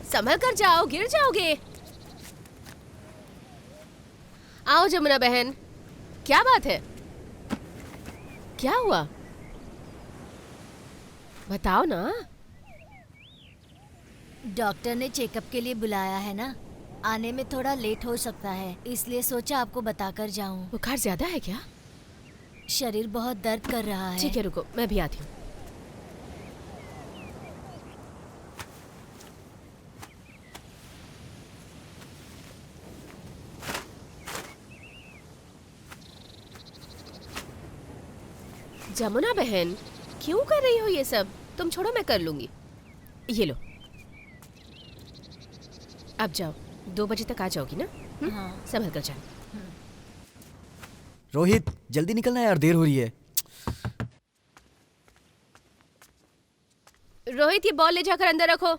संभल कर जाओ, गिर जाओगे। आओ जमुना बहन, क्या बात है? क्या हुआ? बताओ ना। डॉक्टर ने चेकअप के लिए बुलाया है ना, आने में थोड़ा लेट हो सकता है, इसलिए सोचा आपको बताकर जाऊं। बुखार ज्यादा है क्या? शरीर बहुत दर्द कर रहा है। ठीक है, रुको, मैं भी आती हूँ। जमुना बहन, क्यों कर रही हो ये सब? तुम छोड़ो, मैं कर लूंगी। ये लो, अब जाओ, 2 बजे तक आ जाओगी ना? हाँ। संभल कर जाओ। रोहित, जल्दी निकलना यार, देर हो रही है। रोहित, ये बॉल ले जाकर अंदर रखो।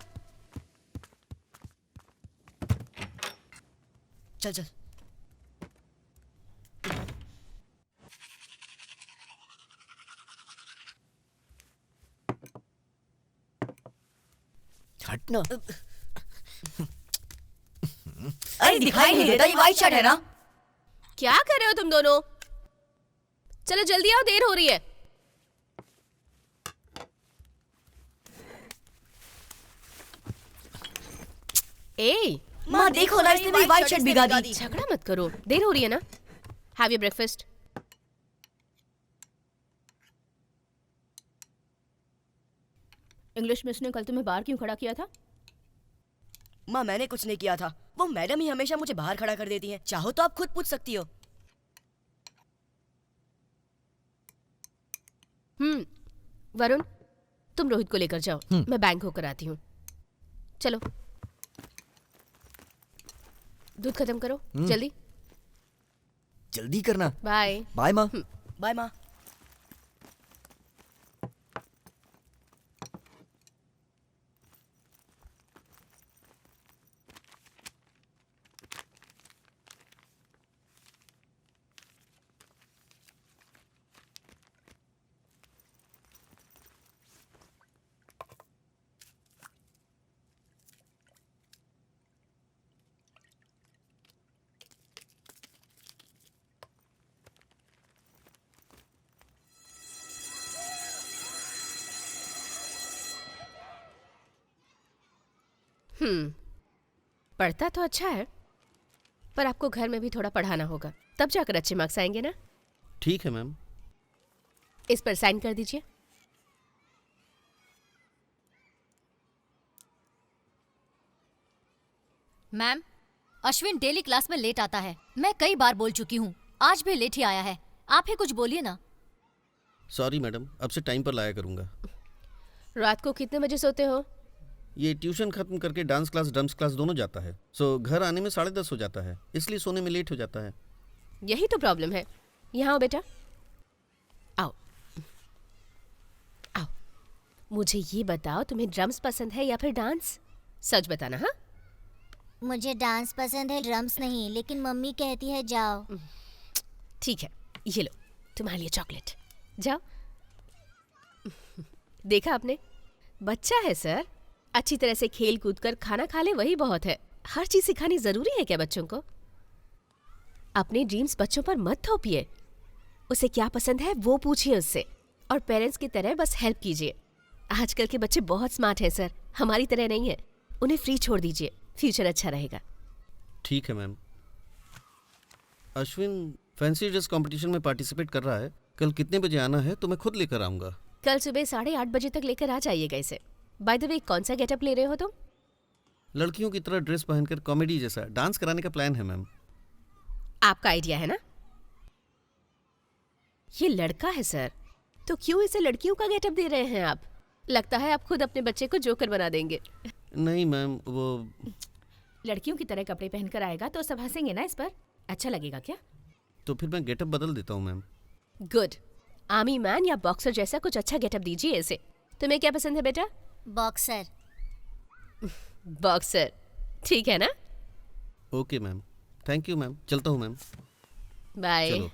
चल चल। हटना। अरे दिखाई नहीं देता, ये वाइट शर्ट है ना? क्या कर रहे हो तुम दोनों? चलो जल्दी आओ, देर हो रही है। ए, माँ देखो ना, इसने मेरी वाइट शर्ट भिगा दी। झगड़ा मत करो, देर हो रही है ना। Have your breakfast. English miss ने कल तुम्हें बाहर क्यों खड़ा किया था? माँ मैंने कुछ नहीं किया था, वो मैडम ही हमेशा मुझे बाहर खड़ा कर देती हैं। चाहो तो आप खुद पूछ सकती हो। वरुण, तुम रोहित को लेकर जाओ, मैं बैंक होकर आती हूँ। चलो, दूध खत्म करो जल्दी। जल्दी करना। बाय। बाय माँ। बाय माँ। पढ़ता तो अच्छा है, पर आपको घर में भी थोड़ा पढ़ाना होगा, तब जाकर अच्छे मार्क्स आएंगे ना। ठीक है मैम। इस पर साइन कर दीजिए। मैम, अश्विन डेली क्लास में लेट आता है। मैं कई बार बोल चुकी हूँ, आज भी लेट ही आया है। आप ही कुछ बोलिए ना। सॉरी मैडम, अब से टाइम पर लाया करूँगा। रात को कितने बजे सोते हो? ये ट्यूशन खत्म करके डांस क्लास ड्रम्स क्लास दोनों जाता है, सो घर आने में 10:30 हो जाता है, इसलिए सोने में लेट हो जाता है। यही तो प्रॉब्लम है। यहाँ आओ बेटा, आओ आओ। मुझे ये बताओ, तुम्हें ड्रम्स पसंद है या फिर डांस? सच बताना। हाँ, मुझे डांस पसंद है, ड्रम्स नहीं, लेकिन मम्मी कहती है जाओ। ठीक है, ये लो तुम्हारे लिए चॉकलेट, जाओ। देखा आपने, बच्चा है सर, अच्छी तरह से खेल कूद कर खाना खा ले, वही बहुत है। हर चीज सिखानी जरूरी है क्या बच्चों को? अपने ड्रीम्स बच्चों पर मत थोपिए, उसे क्या पसंद है वो पूछिए उससे, और पेरेंट्स की तरह बस हेल्प कीजिए। आजकल के बच्चे बहुत स्मार्ट हैं सर, हमारी तरह नहीं है। उन्हें फ्री छोड़ दीजिए, फ्यूचर अच्छा रहेगा। ठीक है ma'am. Ashwin fancy dress competition में पार्टिसिपेट कर रहा है, कल कितने बजे आना है तो मैं खुद लेकर आऊँगा। कल सुबह 8:30 बजे तक लेकर आ जाइएगा इसे। बाय द वे, कौन सा गेटअप ले रहे हो तुम? लड़कियों की तरह ड्रेस पहनकर कॉमेडी जैसा डांस कराने का प्लान है मैम। आपका आइडिया है ना? ये लड़का है सर, तो क्यों इसे लड़कियों का गेटअप दे रहे हैं आप? लगता है आप खुद अपने बच्चे को जोकर बना देंगे। नहीं मैम, वो लड़कियों की तरह कपड़े पहनकर आएगा तो सब हंसेंगे ना इस पर। अच्छा लगेगा क्या? तो फिर मैं गेटअप बदल देता हूँ मैम। गुड। आर्मी मैन या बॉक्सर जैसा कुछ अच्छा गेटअप दीजिए इसे। तुम्हें क्या पसंद है बेटा? बॉक्सर। बॉक्सर, ठीक है ना? Okay ma'am, thank you ma'am, चलता हूँ मैम। बाय। चलो।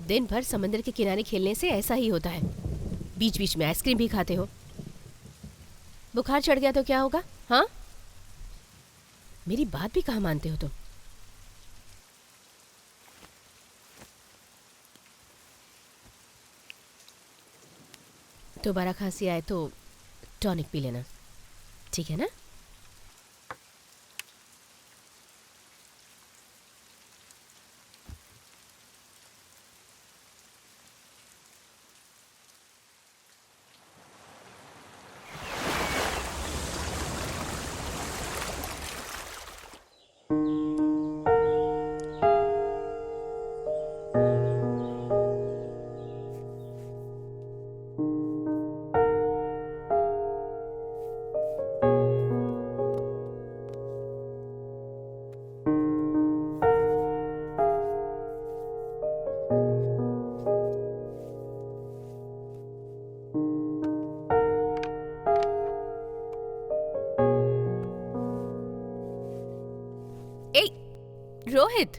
दिन भर समंदर के किनारे खेलने से ऐसा ही होता है। बीच बीच में आइसक्रीम भी खाते हो। बुखार चढ़ गया तो क्या होगा? हाँ, मेरी बात भी कहाँ मानते हो तुम? दोबारा खांसी आए तो टॉनिक पी लेना, ठीक है ना? रोहित,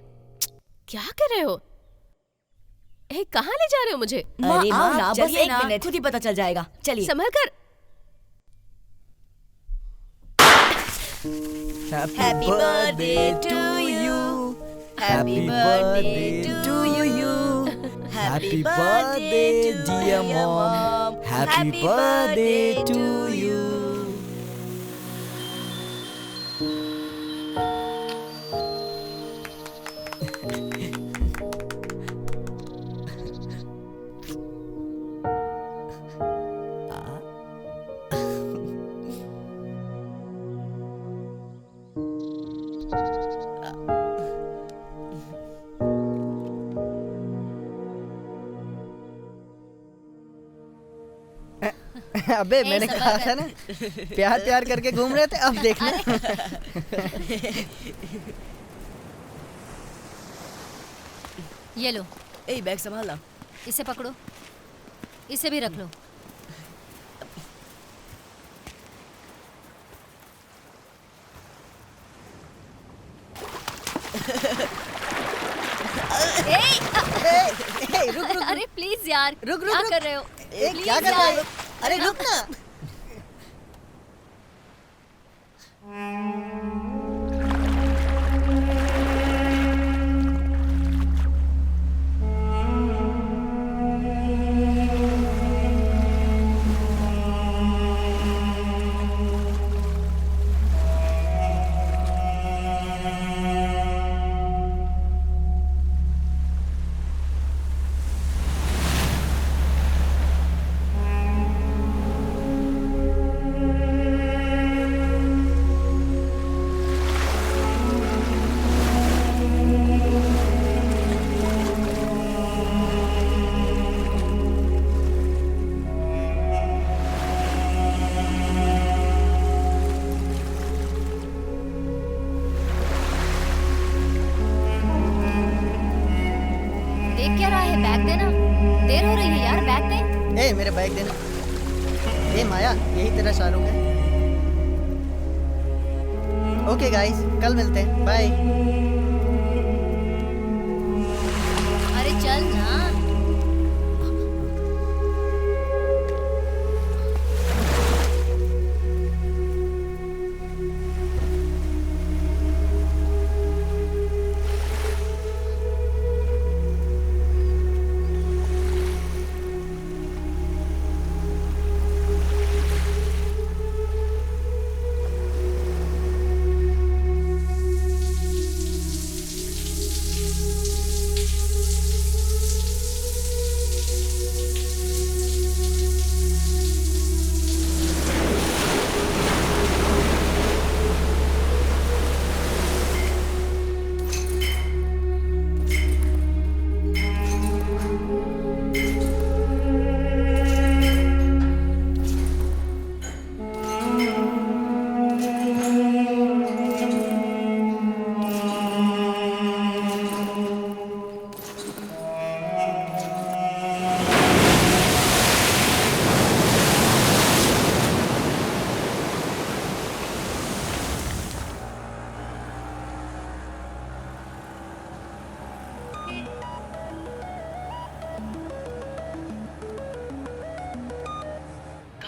क्या कर रहे हो? कहाँ ले जा रहे हो मुझे? माँ, अरे आओ ना, बस चलिए 1 मिनट, खुद ही पता चल जाएगा। चलिए। संभल कर। Happy birthday to you. Happy birthday to you. Happy birthday dear mom. Happy birthday to you. अबे मैंने संभल कहा कर। था ना, प्यार प्यार करके घूम रहे थे, अब देखना। ये लो, ए बैग संभालना। इसे पकड़ो, इसे भी रख लो। रुक रुक अरे प्लीज यार, रुक, क्या रुक। कर रहे हो? क्या Please कर रहे हो? यार। अरे रुक ना। देख क्या रहा है? बैग देना। देर हो रही है यार, बैग दे। ए मेरे बैग देना। ए माया, यही तेरा शाहरुख है। ओके गाइस, कल मिलते हैं, बाय। अरे चल ना।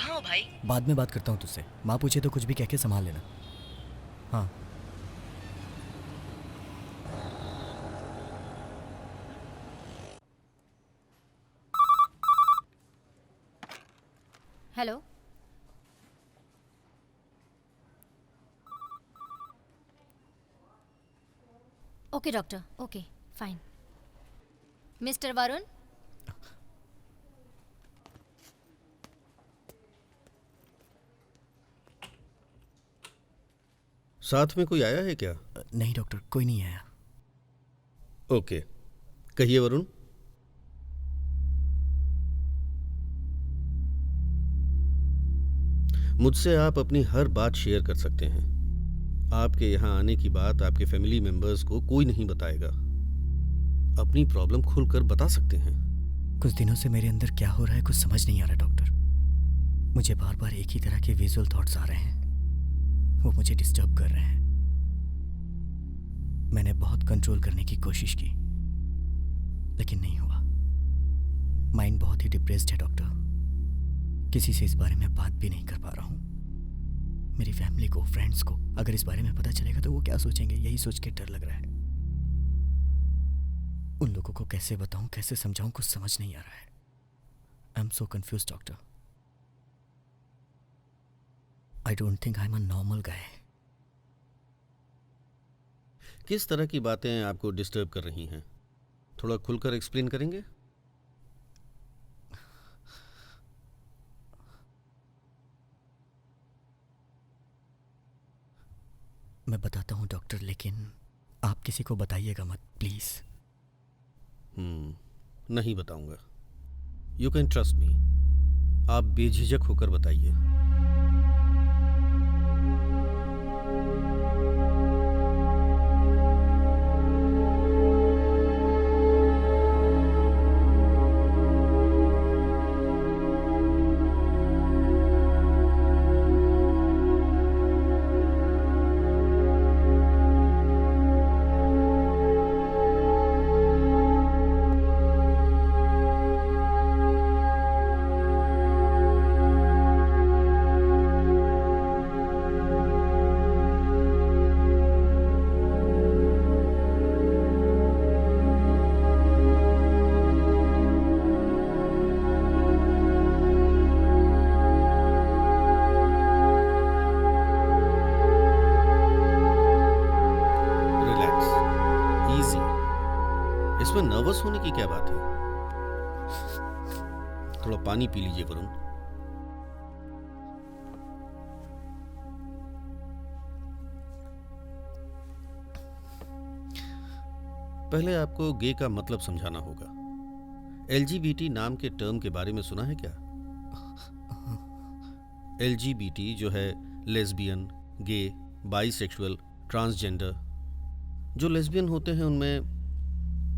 कहाँ हो भाई? बाद में बात करता हूँ तुझसे। माँ पूछे तो कुछ भी कह के संभाल लेना। हाँ। Hello. Okay doctor, okay fine. Mister Varun, साथ में कोई आया है क्या? नहीं डॉक्टर, कोई नहीं आया। ओके, कहिए वरुण। मुझसे आप अपनी हर बात शेयर कर सकते हैं। आपके यहाँ आने की बात आपके फैमिली मेंबर्स को कोई नहीं बताएगा। अपनी प्रॉब्लम खुलकर बता सकते हैं। कुछ दिनों से मेरे अंदर क्या हो रहा है कुछ समझ नहीं आ रहा डॉक्टर। मुझे बार बार एक ही तरह के विजुअल थॉट्स आ रहे हैं, वो मुझे डिस्टर्ब कर रहे हैं। मैंने बहुत कंट्रोल करने की कोशिश की लेकिन नहीं हुआ। माइंड बहुत ही डिप्रेस्ड है डॉक्टर। किसी से इस बारे में बात भी नहीं कर पा रहा हूँ। मेरी फैमिली को, फ्रेंड्स को अगर इस बारे में पता चलेगा तो वो क्या सोचेंगे, यही सोच के डर लग रहा है। उन लोगों को कैसे बताऊं, कैसे समझाऊं, कुछ समझ नहीं आ रहा है। I am so confuse doctor. I don't think I am a normal guy. किस तरह की बातें आपको डिस्टर्ब कर रही हैं? थोड़ा खुलकर एक्सप्लेन करेंगे? मैं बताता हूँ डॉक्टर, लेकिन आप किसी को बताइएगा मत प्लीज। नहीं बताऊंगा। You can trust me. आप बेझिझक होकर बताइए। इसमें नर्वस होने की क्या बात है? थोड़ा पानी पी लीजिए वरुण। पहले आपको गे का मतलब समझाना होगा। LGBT नाम के टर्म के बारे में सुना है क्या? LGBT जो है लेस्बियन, गे, बाइसेक्सुअल, ट्रांसजेंडर। जो लेस्बियन होते हैं उनमें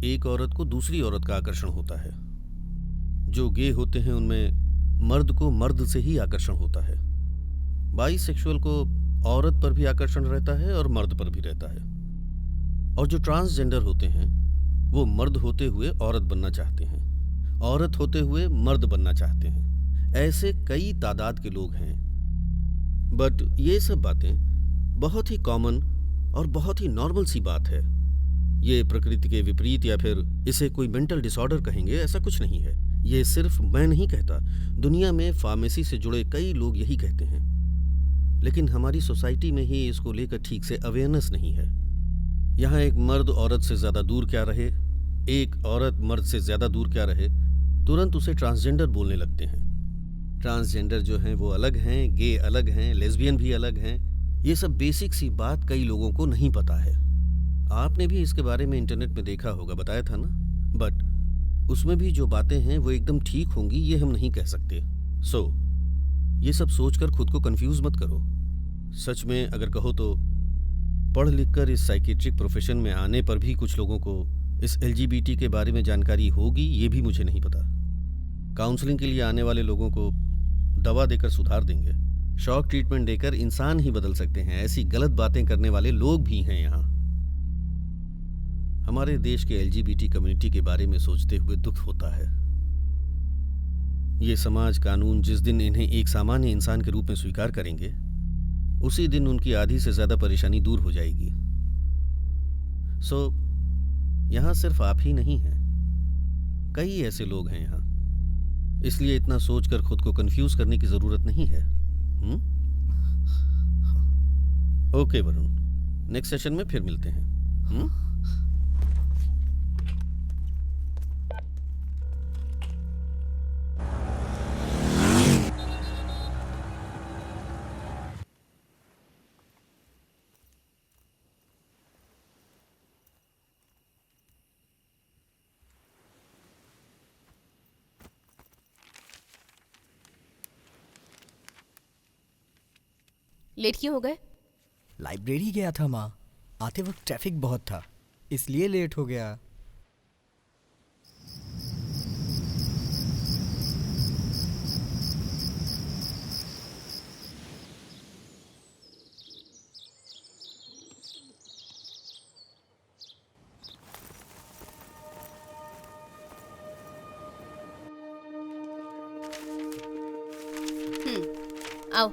एक औरत को दूसरी औरत का आकर्षण होता है। जो गे होते हैं उनमें मर्द को मर्द से ही आकर्षण होता है। बाइसेक्सुअल को औरत पर भी आकर्षण रहता है और मर्द पर भी रहता है। और जो ट्रांसजेंडर होते हैं वो मर्द होते हुए औरत बनना चाहते हैं, औरत होते हुए मर्द बनना चाहते हैं। ऐसे कई तादाद के लोग हैं। बट ये सब बातें बहुत ही कॉमन और बहुत ही नॉर्मल सी बात है। ये प्रकृति के विपरीत या फिर इसे कोई मेंटल डिसऑर्डर कहेंगे, ऐसा कुछ नहीं है। ये सिर्फ मैं नहीं कहता, दुनिया में फार्मेसी से जुड़े कई लोग यही कहते हैं। लेकिन हमारी सोसाइटी में ही इसको लेकर ठीक से अवेयरनेस नहीं है। यहाँ एक मर्द औरत से ज़्यादा दूर क्या रहे, एक औरत मर्द से ज़्यादा दूर क्या रहे, तुरंत उसे ट्रांसजेंडर बोलने लगते हैं। ट्रांसजेंडर जो हैं वो अलग हैं, गे अलग हैं, लेस्बियन भी अलग हैं। ये सब बेसिक सी बात कई लोगों को नहीं पता है। आपने भी इसके बारे में इंटरनेट में देखा होगा, बताया था ना। बट उसमें भी जो बातें हैं वो एकदम ठीक होंगी ये हम नहीं कह सकते। ये सब सोचकर खुद को कंफ्यूज मत करो। सच में अगर कहो तो पढ़ लिखकर इस साइकेट्रिक प्रोफेशन में आने पर भी कुछ लोगों को इस LGBT के बारे में जानकारी होगी ये भी मुझे नहीं पता। काउंसलिंग के लिए आने वाले लोगों को दवा देकर सुधार देंगे, शॉक ट्रीटमेंट देकर इंसान ही बदल सकते हैं। ऐसी गलत बातें करने वाले लोग भी हैं यहाँ। हमारे देश के LGBT कम्युनिटी के बारे में सोचते हुए दुख होता है। ये समाज कानून जिस दिन इन्हें एक सामान्य इंसान के रूप में स्वीकार करेंगे, उसी दिन उनकी आधी से ज्यादा परेशानी दूर हो जाएगी। सो यहां सिर्फ आप ही नहीं हैं, कई ऐसे लोग हैं यहां, इसलिए इतना सोचकर खुद को कंफ्यूज करने की जरूरत नहीं है। ओके वरुण, नेक्स्ट सेशन में फिर मिलते हैं। लेट क्यों हो गए? लाइब्रेरी गया था माँ, आते वक्त ट्रैफिक बहुत था, इसलिए लेट हो गया। आओ।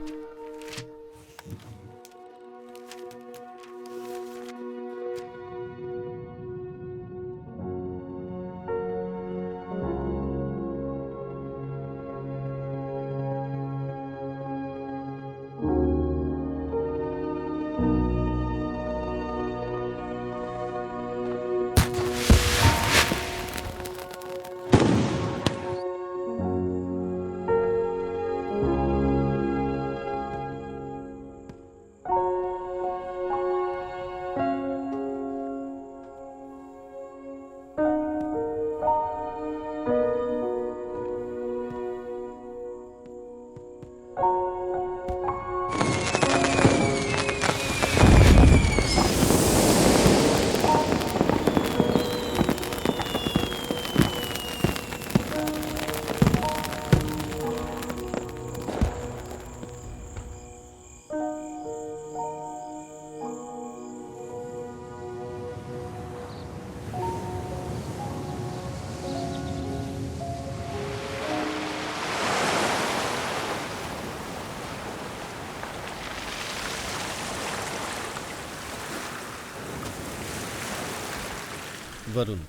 वरुण,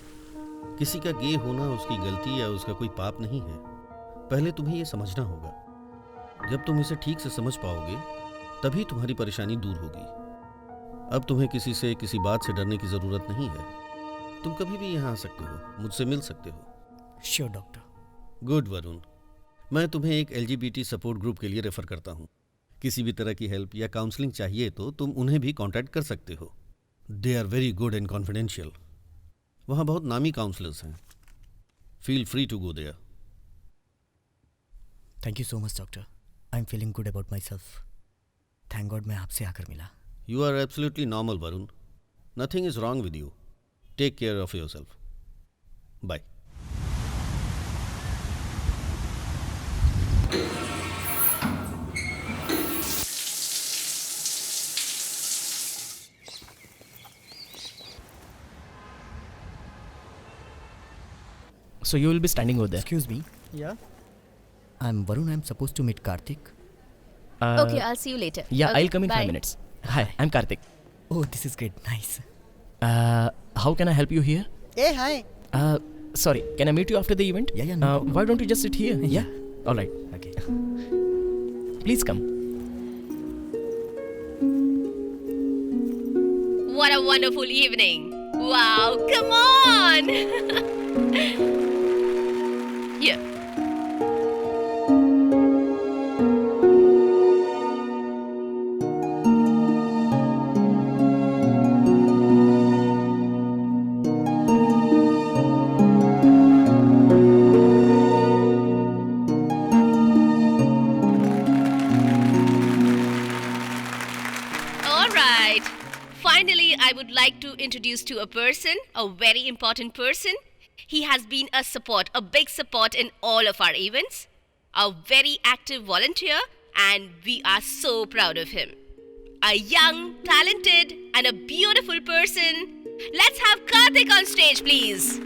किसी का गे होना उसकी गलती या उसका कोई पाप नहीं है। पहले तुम्हें यह समझना होगा। जब तुम इसे ठीक से समझ पाओगे तभी तुम्हारी परेशानी दूर होगी। अब तुम्हें किसी से किसी बात से डरने की जरूरत नहीं है। तुम कभी भी यहाँ आ सकते हो, मुझसे मिल सकते हो। Sure doctor. गुड वरुण, मैं तुम्हें एक LGBT सपोर्ट ग्रुप के लिए रेफर करता हूँ। किसी भी तरह की हेल्प या काउंसलिंग चाहिए तो तुम उन्हें भी कांटेक्ट कर सकते हो। They are very good and confidential. वहाँ बहुत नामी काउंसलर्स हैं। Feel free to go there. Thank you so much doctor, I am feeling good about myself. Thank God मैं आपसे आकर मिला। You are absolutely normal, Varun. Nothing is wrong with you. Take care of yourself. Bye. So you will be standing over there. Excuse me. Yeah. I'm Varun. I'm supposed to meet Karthik. Okay, I'll see you later. Yeah, Okay, I'll come in bye. 5 minutes. Hi, I'm Karthik. Oh, this is great. Nice. How can I help you here? Hey, hi. Sorry, can I meet you after the event? Yeah, no problem. Why don't you just sit here? Yeah. All right. Okay. Please come. What a wonderful evening. Wow, come on. Here. All right. Finally, I would like to introduce to a person, a very important person. He has been a support, a big support in all of our events, a very active volunteer, and we are so proud of him. A young, talented, and a beautiful person. Let's have Karthik on stage, please.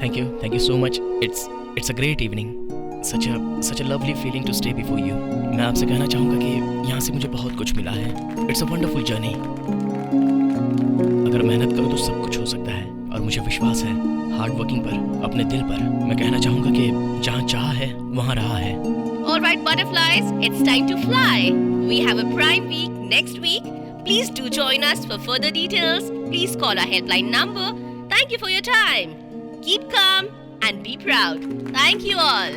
Thank you. Thank you so much. It's a great evening. Such a lovely feeling to stay before you. मैं आपसे कहना चाहूँगा कि यहाँ से मुझे बहुत कुछ मिला है. It's a wonderful journey. अगर मेहनत करो तो सब कुछ हो सकता है और मुझे विश्वास है हार्ड वर्किंग पर, अपने दिल पर. मैं कहना चाहूँगा कि जहाँ चाह है वहाँ रहा है. All right, butterflies, it's time to fly. We have a Prime Week next week. Please do join us for further details. Please call our helpline number. Thank you for your time. Keep calm and be proud. Thank you all.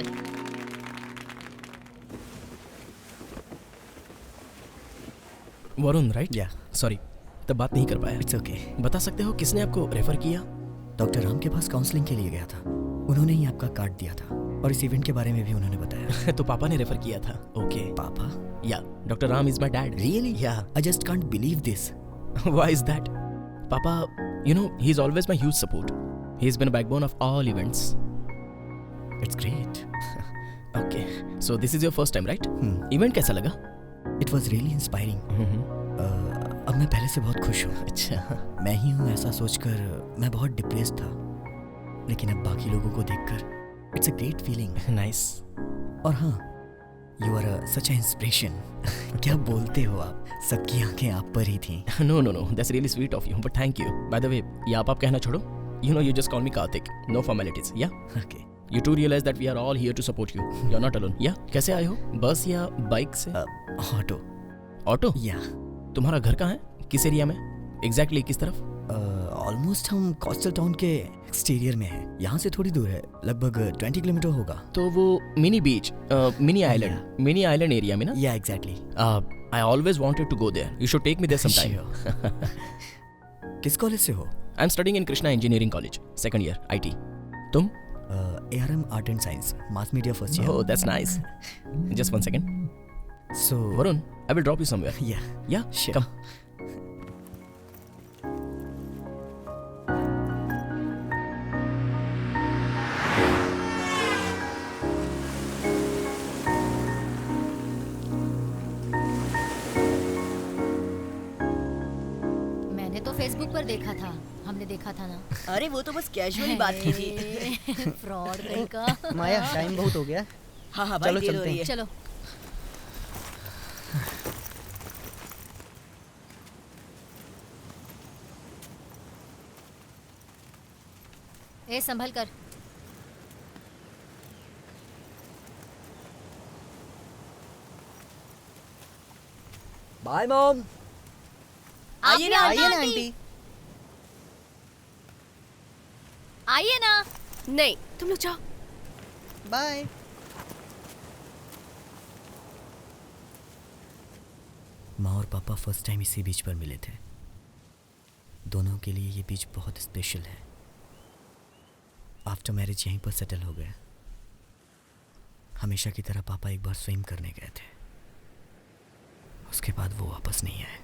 Varun, right? या sorry, तब बात नहीं कर पाया. It's okay. बता सकते हो किसने आपको रेफर किया? डॉक्टर राम के पास काउंसलिंग के लिए गया था. उन्होंने ही आपका कार्ड दिया था और इस इवेंट के बारे में भी उन्होंने बताया. तो पापा ने रेफर किया था. ओके. पापा? या doctor Ram is my dad. Really? या. I just can't believe this. Why is that? Papa, you know, he's always my huge support. He's been a backbone of all events. It's great. Okay. So this is your first time, right? Event कैसा लगा? It was really inspiring. अब मैं पहले से बहुत खुश हूँ. अच्छा. मैं ही हूँ ऐसा सोचकर मैं बहुत डिप्रेस्ड था, लेकिन अब बाकी लोगों को देखकर it's a great feeling. Nice. और हाँ, you are such a inspiration. क्या बोलते हो आप? सबकी आंखें आप पर ही थी. No. That's really sweet of you. But thank you. By the way, ये आप कहना छोड़ो. You know, you just call me Karthik. No formalities. Yeah. Okay. You too realize that we are all here to support you. You're not alone. Yeah. कैसे आए हो? बस या bike से? ऑटो. ऑटो? या. तुम्हारा घर कहाँ है? किस एरिया में? एग्जैक्टली किस तरफ? ऑलमोस्ट हम कोस्टल टाउन के एक्सटीरियर में हैं. यहाँ से थोड़ी दूर है, लगभग 20 किलोमीटर होगा. तो वो मिनी बीच, मिनी आइलैंड एरिया में ना? या exactly. I always wanted to go there. You should take me there sometime. किस कॉलेज से हो? I'm studying in Krishna Engineering College, second year, IT. तुम? ARM Art and Science, Mass Media first year. Oh, that's nice. Just one second. So, Varun, I will drop you somewhere. yeah, Yeah, sure. Come. मैंने तो Facebook पर देखा था. हमने देखा था ना. अरे वो तो बस कैजुअली बात की थी. फ्रॉड कहीं का. माया, टाइम बहुत हो गया. हाँ हाँ भाई, चलो, देर हो चलते रही है. चलो. ए संभल कर. Bye mom. आइए ना आइए ना आंटी. आइए ना. नहीं, तुम लोग जाओ. बाय. माँ और पापा फर्स्ट टाइम इसी बीच पर मिले थे. दोनों के लिए ये बीच बहुत स्पेशल है. आफ्टर मैरिज यहीं पर सेटल हो गए. हमेशा की तरह पापा एक बार स्विम करने गए थे. उसके बाद वो वापस नहीं आए.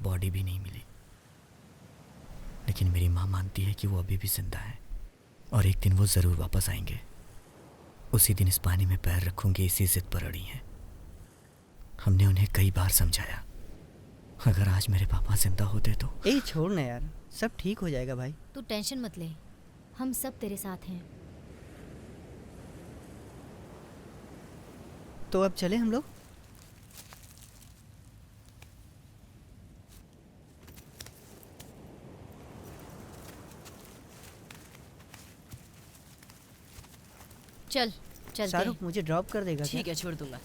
बॉडी भी नहीं मिली. लेकिन मेरी माँ मानती है कि वो अभी भी जिंदा है और एक दिन वो ज़रूर वापस आएंगे. उसी दिन इस पानी में पैर रखूंगी, इसी जिद पर अड़ी हैं. हमने उन्हें कई बार समझाया. अगर आज मेरे पापा जिंदा होते तो. ए छोड़ ना यार, सब ठीक हो जाएगा भाई. तू टेंशन मत ले. हम सब तेरे साथ हैं. तो अब चले हम लोग. चल चलते शाहरुख हैं. मुझे ड्रॉप कर देगा क्या? ठीक है, छोड़ दूंगा.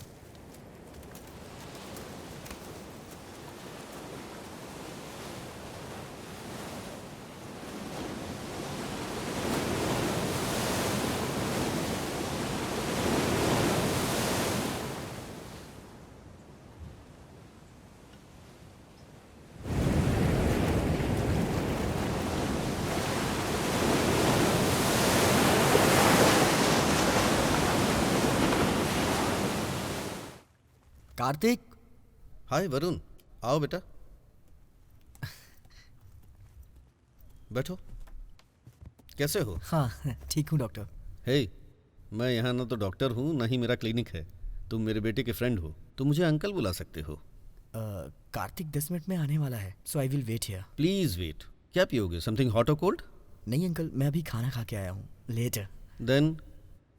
कार्तिक. हाय वरुण, आओ बेटा. बैठो. कैसे हो? हाँ, ठीक हूँ डॉक्टर. हे, मैं यहाँ ना तो डॉक्टर हूँ ना ही मेरा क्लिनिक है. तुम मेरे बेटे के फ्रेंड हो तो मुझे अंकल बुला सकते हो. कार्तिक 10 मिनट में आने वाला है, so I will wait here. Please wait. क्या पियोगे, समथिंग हॉट और कोल्ड? नहीं अंकल, मैं अभी खाना खा के आया हूँ, लेटर। देन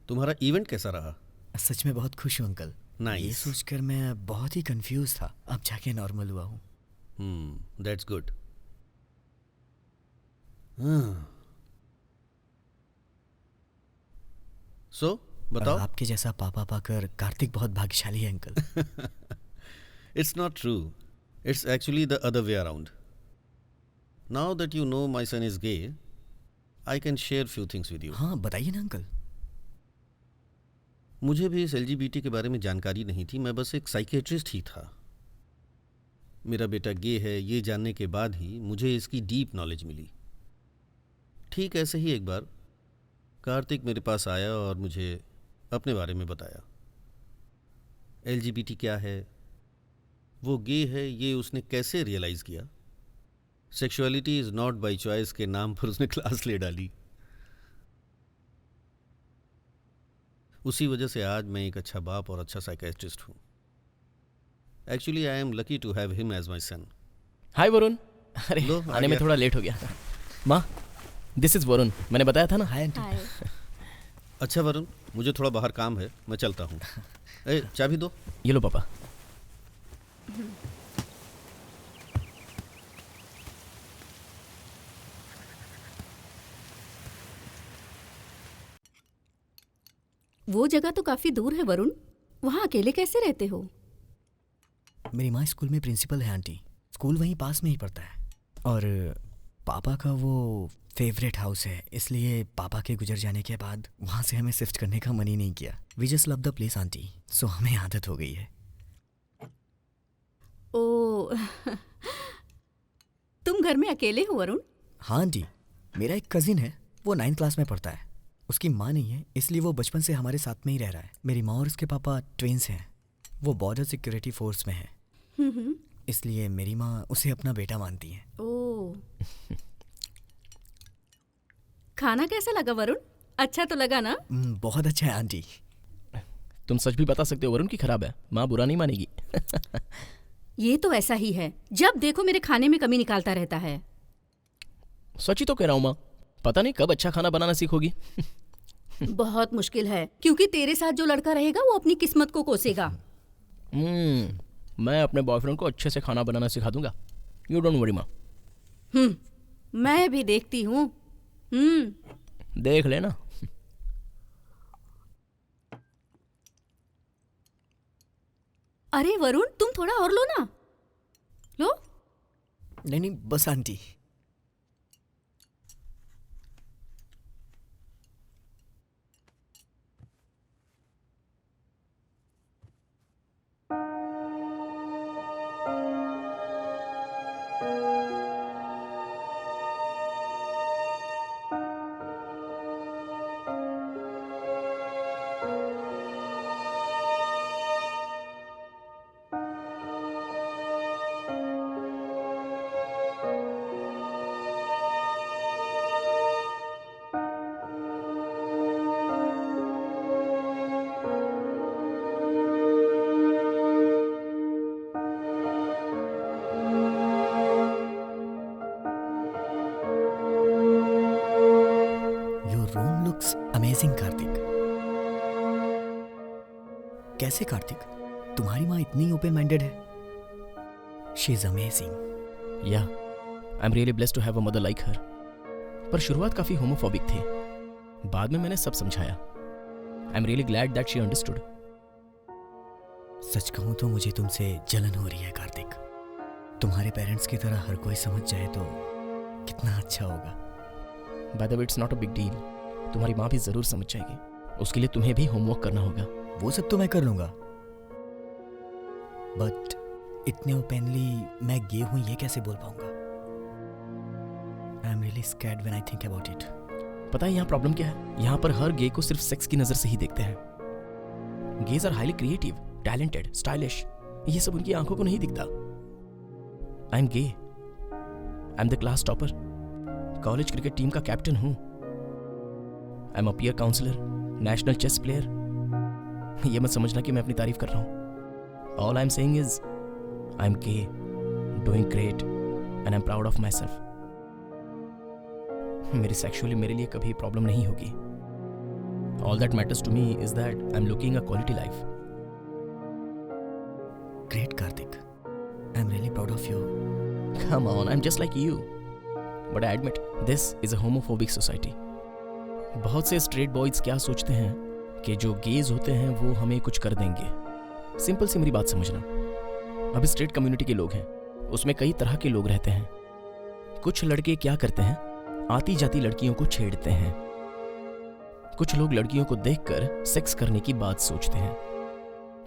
तुम्हारा इवेंट कैसा रहा? सच में बहुत खुश हूँ अंकल। Nice. ये सोचकर मैं बहुत ही कंफ्यूज था, अब जाके नॉर्मल हुआ हूँ। That's good. सो बताओ। आपके जैसा पापा पाकर कार्तिक बहुत भाग्यशाली है uncle. It's not true. It's actually the other way around. Now that you know my son is gay, I can share few things with you. हाँ बताइए ना अंकल। मुझे भी इस LGBT के बारे में जानकारी नहीं थी, मैं बस एक साइकियाट्रिस्ट ही था। मेरा बेटा गे है ये जानने के बाद ही मुझे इसकी डीप नॉलेज मिली। ठीक ऐसे ही एक बार कार्तिक मेरे पास आया और मुझे अपने बारे में बताया। LGBT क्या है, वो गे है, ये उसने कैसे रियलाइज़ किया। Sexuality is not by choice के नाम पर उसने क्लास ले डाली। उसी वजह से आज मैं एक अच्छा बाप और अच्छा साइकियाट्रिस्ट हूँ। Actually I am lucky to have him as my son. Hi Varun. अरे लो, आ आने में गया। थोड़ा लेट हो गया। माँ, दिस इज वरुण, मैंने बताया था ना। Hi aunty. अच्छा वरुण, मुझे थोड़ा बाहर काम है, मैं चलता हूँ। ए चाबी दो। ये लो पापा। वो जगह तो काफी दूर है वरुण, वहाँ अकेले कैसे रहते हो? मेरी माँ स्कूल में प्रिंसिपल है आंटी, स्कूल वहीं पास में ही पड़ता है। और पापा का वो फेवरेट हाउस है, इसलिए पापा के गुजर जाने के बाद वहाँ से हमें शिफ्ट करने का मन ही नहीं किया। We just love the place aunty, so हमें आदत हो गई है। ओ तुम घर में अकेले हो वरुण? हाँ आंटी, मेरा एक कजिन है, वो 9th क्लास में पढ़ता है। उसकी माँ नहीं है, इसलिए वो बचपन से हमारे साथ में ही रह रहा है। मेरी माँ और उसके पापा ट्विन्स हैं, वो बॉर्डर सिक्योरिटी फोर्स में है, इसलिए मेरी माँ उसे अपना बेटा मानती है। ओ खाना कैसा लगा वरुण? अच्छा तो लगा ना? बहुत अच्छा है आंटी। तुम सच भी बता सकते हो वरुण की खराब है, माँ बुरा नहीं मानेगी। ये तो ऐसा ही है, जब देखो मेरे खाने में कमी निकालता रहता है। सच ही तो कह रहा हूँ माँ, पता नहीं कब अच्छा खाना बनाना सीखोगी। बहुत मुश्किल है, क्योंकि तेरे साथ जो लड़का रहेगा वो अपनी किस्मत को कोसेगा। मैं अपने बॉयफ्रेंड को अच्छे से खाना बनाना सिखा दूंगा, यू डोंट वरी माँ। मैं भी देखती हूँ। देख लेना। अरे वरुण, तुम थोड़ा और लो ना। लो। नहीं बस आंटी। अमेजिंग कार्तिक। कैसे कार्तिक, तुम्हारी माँ इतनी ओपन माइंडेड है? She is amazing. Yeah I am really blessed to have a mother like her. पर शुरुआत काफी होमोफोबिक थी, बाद में मैंने सब समझाया। I am really glad that she understood. सच कहूं तो मुझे तुमसे जलन हो रही है कार्तिक। तुम्हारे पेरेंट्स की तरह हर कोई समझ जाए तो कितना अच्छा होगा। By the way it's not a big deal, तुम्हारी माँ भी जरूर समझ जाएगी। उसके लिए तुम्हें भी होमवर्क करना होगा। वो सब तो मैं कर लूंगा, बट इतने ओपनली मैं गे हूं ये कैसे बोल पाऊंगा? आई am really scared when I think about it. पता है यहाँ प्रॉब्लम क्या है? यहाँ पर हर गे को सिर्फ सेक्स की नजर से ही देखते हैं। Gays are highly creative, talented, stylish. ये सब उनकी आंखों को नहीं दिखता। I am gay, I am the class topper, college cricket team का कैप्टन हूँ, I am a peer counsellor, national chess player. ये मत समझना कि मैं अपनी तारीफ कर रहा हूँ। All I am saying is I am gay, doing great and I am proud of myself. मेरी सेक्सुअली मेरे लिए कभी प्रॉब्लम नहीं होगी। All that matters to me is that I am looking a quality life. Great Kartik, I am really proud of you. Come on, I'm just like you. But I admit, this is a homophobic society. बहुत से straight boys क्या सोचते हैं कि जो gauge होते हैं वो हमें कुछ कर देंगे। सिंपल सी मेरी बात समझना। अब स्ट्रेट कम्युनिटी के लोग हैं, उसमें कई तरह के लोग रहते हैं। कुछ लड़के क्या करते हैं, आती जाती लड़कियों को छेड़ते हैं। कुछ लोग लड़कियों को देखकर सेक्स करने की बात सोचते हैं।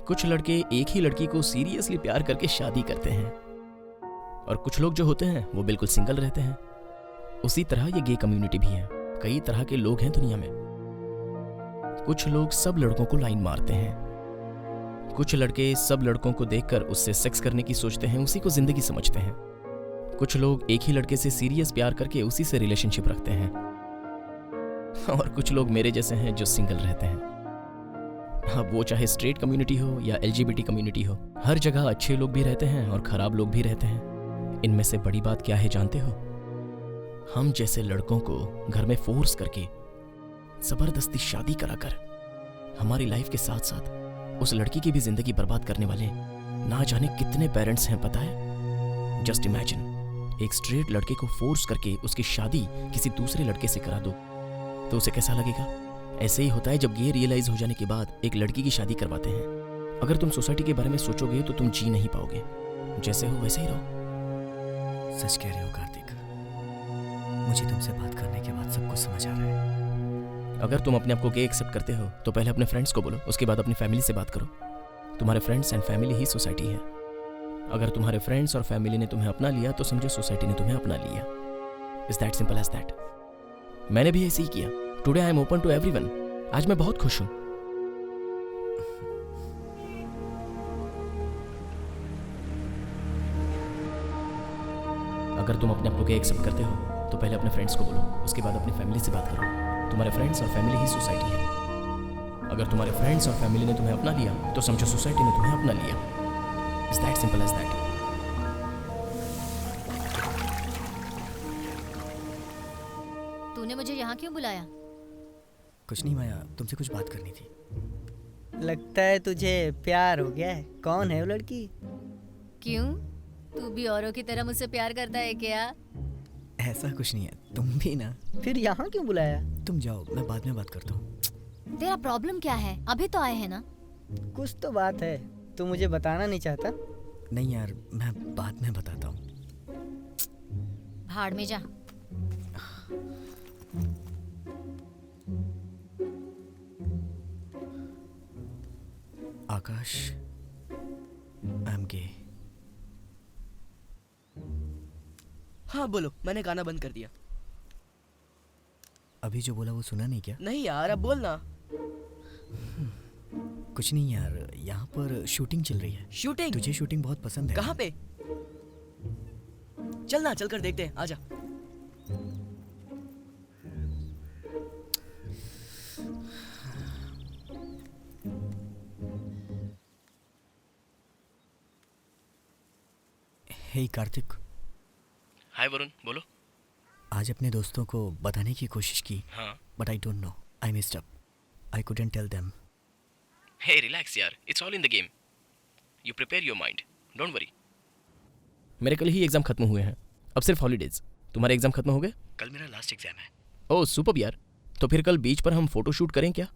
कुछ लड़के एक ही लड़की को सीरियसली प्यार करके शादी करते हैं, और कुछ लोग जो होते हैं वो बिल्कुल सिंगल रहते हैं। उसी तरह ये गे कम्युनिटी भी है। कई तरह के लोग हैं दुनिया में। कुछ लोग सब लड़कों को लाइन मारते हैं। कुछ लड़के सब लड़कों को देखकर उससे सेक्स करने की सोचते हैं, उसी को जिंदगी समझते हैं। कुछ लोग एक ही लड़के से सीरियस प्यार करके उसी से रिलेशनशिप रखते हैं, और कुछ लोग मेरे जैसे हैं जो सिंगल रहते हैं। अब वो चाहे स्ट्रेट कम्युनिटी हो या LGBT कम्युनिटी हो, हर जगह अच्छे लोग भी रहते हैं और खराब लोग भी रहते हैं। इनमें से बड़ी बात क्या है जानते हो? हम जैसे लड़कों को घर में फोर्स करके जबरदस्ती शादी कराकर हमारी लाइफ के साथ साथ उस लड़की की भी जिंदगी बर्बाद करने वाले ना जाने कितने पेरेंट्स हैं, पता है? जस्ट इमेजिन, एक स्ट्रेट लड़के को फोर्स करके उसकी शादी किसी दूसरे लड़के से करा दो तो उसे कैसा लगेगा? ऐसे ही होता है जब गे रियलाइज हो जाने के बाद एक लड़की की शादी करवाते हैं। अगर तुम सोसाइटी के बारे में सोचोगे तो तुम जी नहीं पाओगे। जैसे हो वैसे ही रहो। सच कह रहे हो कार्तिक, मुझे तुमसे बात करने के बाद सब कुछ समझ आ रहा है। अगर तुम अपने आप को गे एक्सेप्ट करते हो तो पहले अपने फ्रेंड्स को बोलो, उसके बाद अपनी फैमिली से बात करो। तुम्हारे friends and family he society है। अगर तुम्हारे फ्रेंड्स और फैमिली ने तुम्हें अपना लिया तो समझो सोसाइटी ने तुम्हें अपना लिया। Is that simple as that. मैंने भी ऐसे ही किया। Today I am open to everyone. आज मैं बहुत खुश हूँ। अगर तुम अपने आप को गे एक्सेप्ट करते हो तो पहले अपने फ्रेंड्स को बोलो, उसके बाद अपनी फैमिली से बात करो। तुम्हारे फ्रेंड्स और फैमिली ही सोसाइटी है। अगर तुम्हारे फ्रेंड्स और फैमिली ने तुम्हें अपना लिया तो समझो सोसाइटी ने तुम्हें अपना लिया। It's that simple as that. तूने मुझे यहाँ क्यों बुलाया? कुछ नहीं माया, तुमसे कुछ बात करनी थी। लगता है तुझे प्यार हो गया है। कौन है वो लड़की? क्यों, तू भी औरों की तरह मुझसे प्यार करता है क्या? ऐसा कुछ नहीं है, तुम भी ना। फिर यहाँ क्यों बुलाया? तुम जाओ, मैं बाद में बात करता हूँ। तेरा प्रॉब्लम क्या है? अभी तो आए हैं ना। कुछ तो बात है, तू मुझे बताना नहीं चाहता? नहीं यार, मैं बाद में बताता हूँ। भाड़ में जा। आकाश, आई एम गे। हाँ बोलो, मैंने गाना बंद कर दिया। अभी जो बोला वो सुना नहीं क्या? नहीं यार, अब बोलना। कुछ नहीं यार, यहाँ पर शूटिंग चल रही है। शूटिंग? तुझे शूटिंग बहुत पसंद है। कहाँ पे? चलना, चलकर देखते हैं, आजा। हे कार्तिक। हाय वरुण, बोलो। आज अपने दोस्तों को बताने की कोशिश की, हाँ। But I don't know, I missed up. I couldn't tell them. Hey relax यार, it's all in the game. You prepare your mind, don't worry. मेरे कल ही एग्जाम खत्म हुए हैं, अब सिर्फ हॉलीडेज। तुम्हारे एग्जाम खत्म हो गए? कल मेरा लास्ट एग्जाम है। ओह सुपर्ब यार। तो फिर कल बीच पर हम फोटो शूट करें क्या?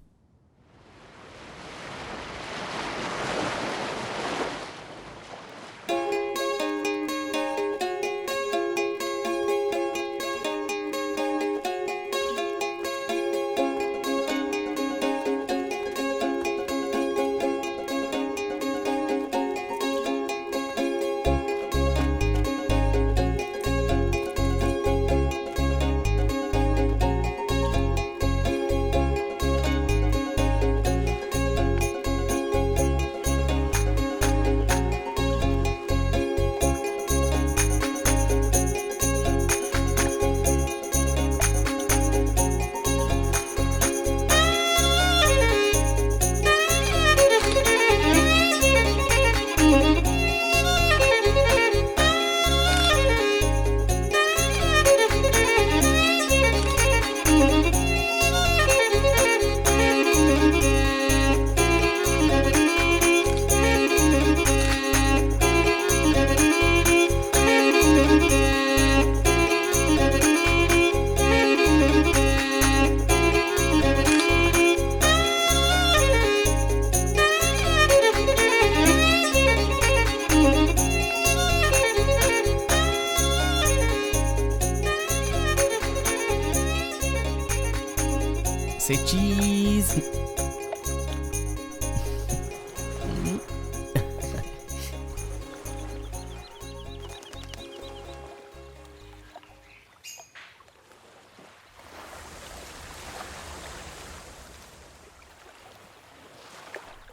से चीज।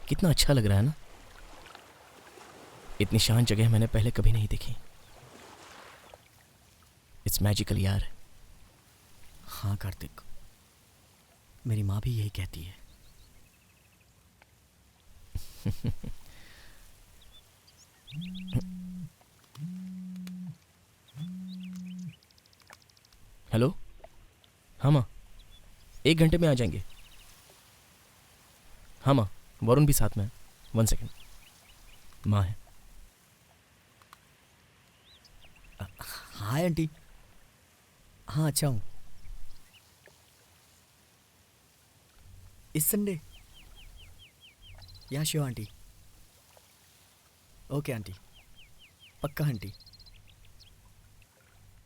कितना अच्छा लग रहा है ना। इतनी शांत जगह मैंने पहले कभी नहीं देखी। इट्स मैजिकल यार। हाँ कार्तिक, मेरी माँ भी यही कहती है। हेलो। हाँ माँ, 1 घंटे में आ जाएंगे। हाँ माँ, वरुण भी साथ में है। 1 सेकेंड। माँ है। Hi aunty. हाँ अच्छा हूँ। इस संडे? या श्योर आंटी। ओके आंटी, पक्का आंटी।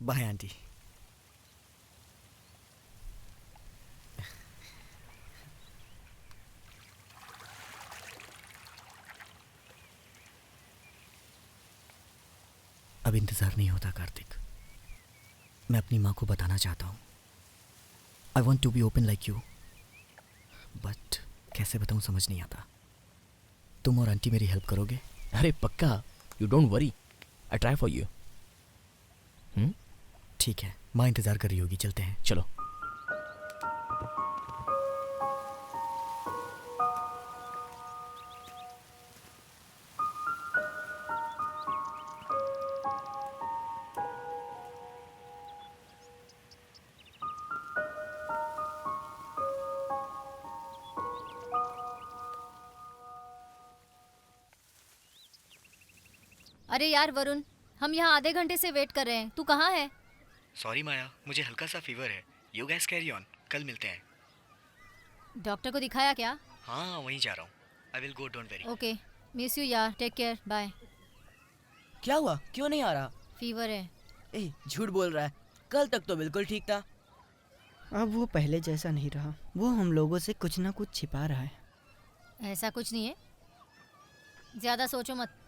Bye aunty. अब इंतज़ार नहीं होता कार्तिक। मैं अपनी माँ को बताना चाहता हूँ। I want to be open like you, but कैसे बताऊँ समझ नहीं आता। तुम और आंटी मेरी हेल्प करोगे? अरे पक्का, you don't worry, I try for you. ठीक है, माँ इंतज़ार कर रही होगी, चलते हैं। चलो। अरे यार वरुण, हम यहाँ आधे घंटे से वेट कर रहे हैं। तू कहाँ है? सॉरी माया, मुझे हल्का सा फीवर है। यू गाइस कैरी ऑन, कल मिलते हैं। डॉक्टर को दिखाया क्या? हाँ वहीं जा रहा हूँ। I will go, don't very. Okay, miss you यार, टेक केयर, बाय। क्या हुआ, क्यों नहीं आ रहा? फीवर है। ए, झूठ बोल रहा है, कल तक तो बिल्कुल ठीक था। अब वो पहले जैसा नहीं रहा। वो हम लोगों से कुछ ना कुछ छिपा रहा है। ऐसा कुछ नहीं है, ज्यादा सोचो मत।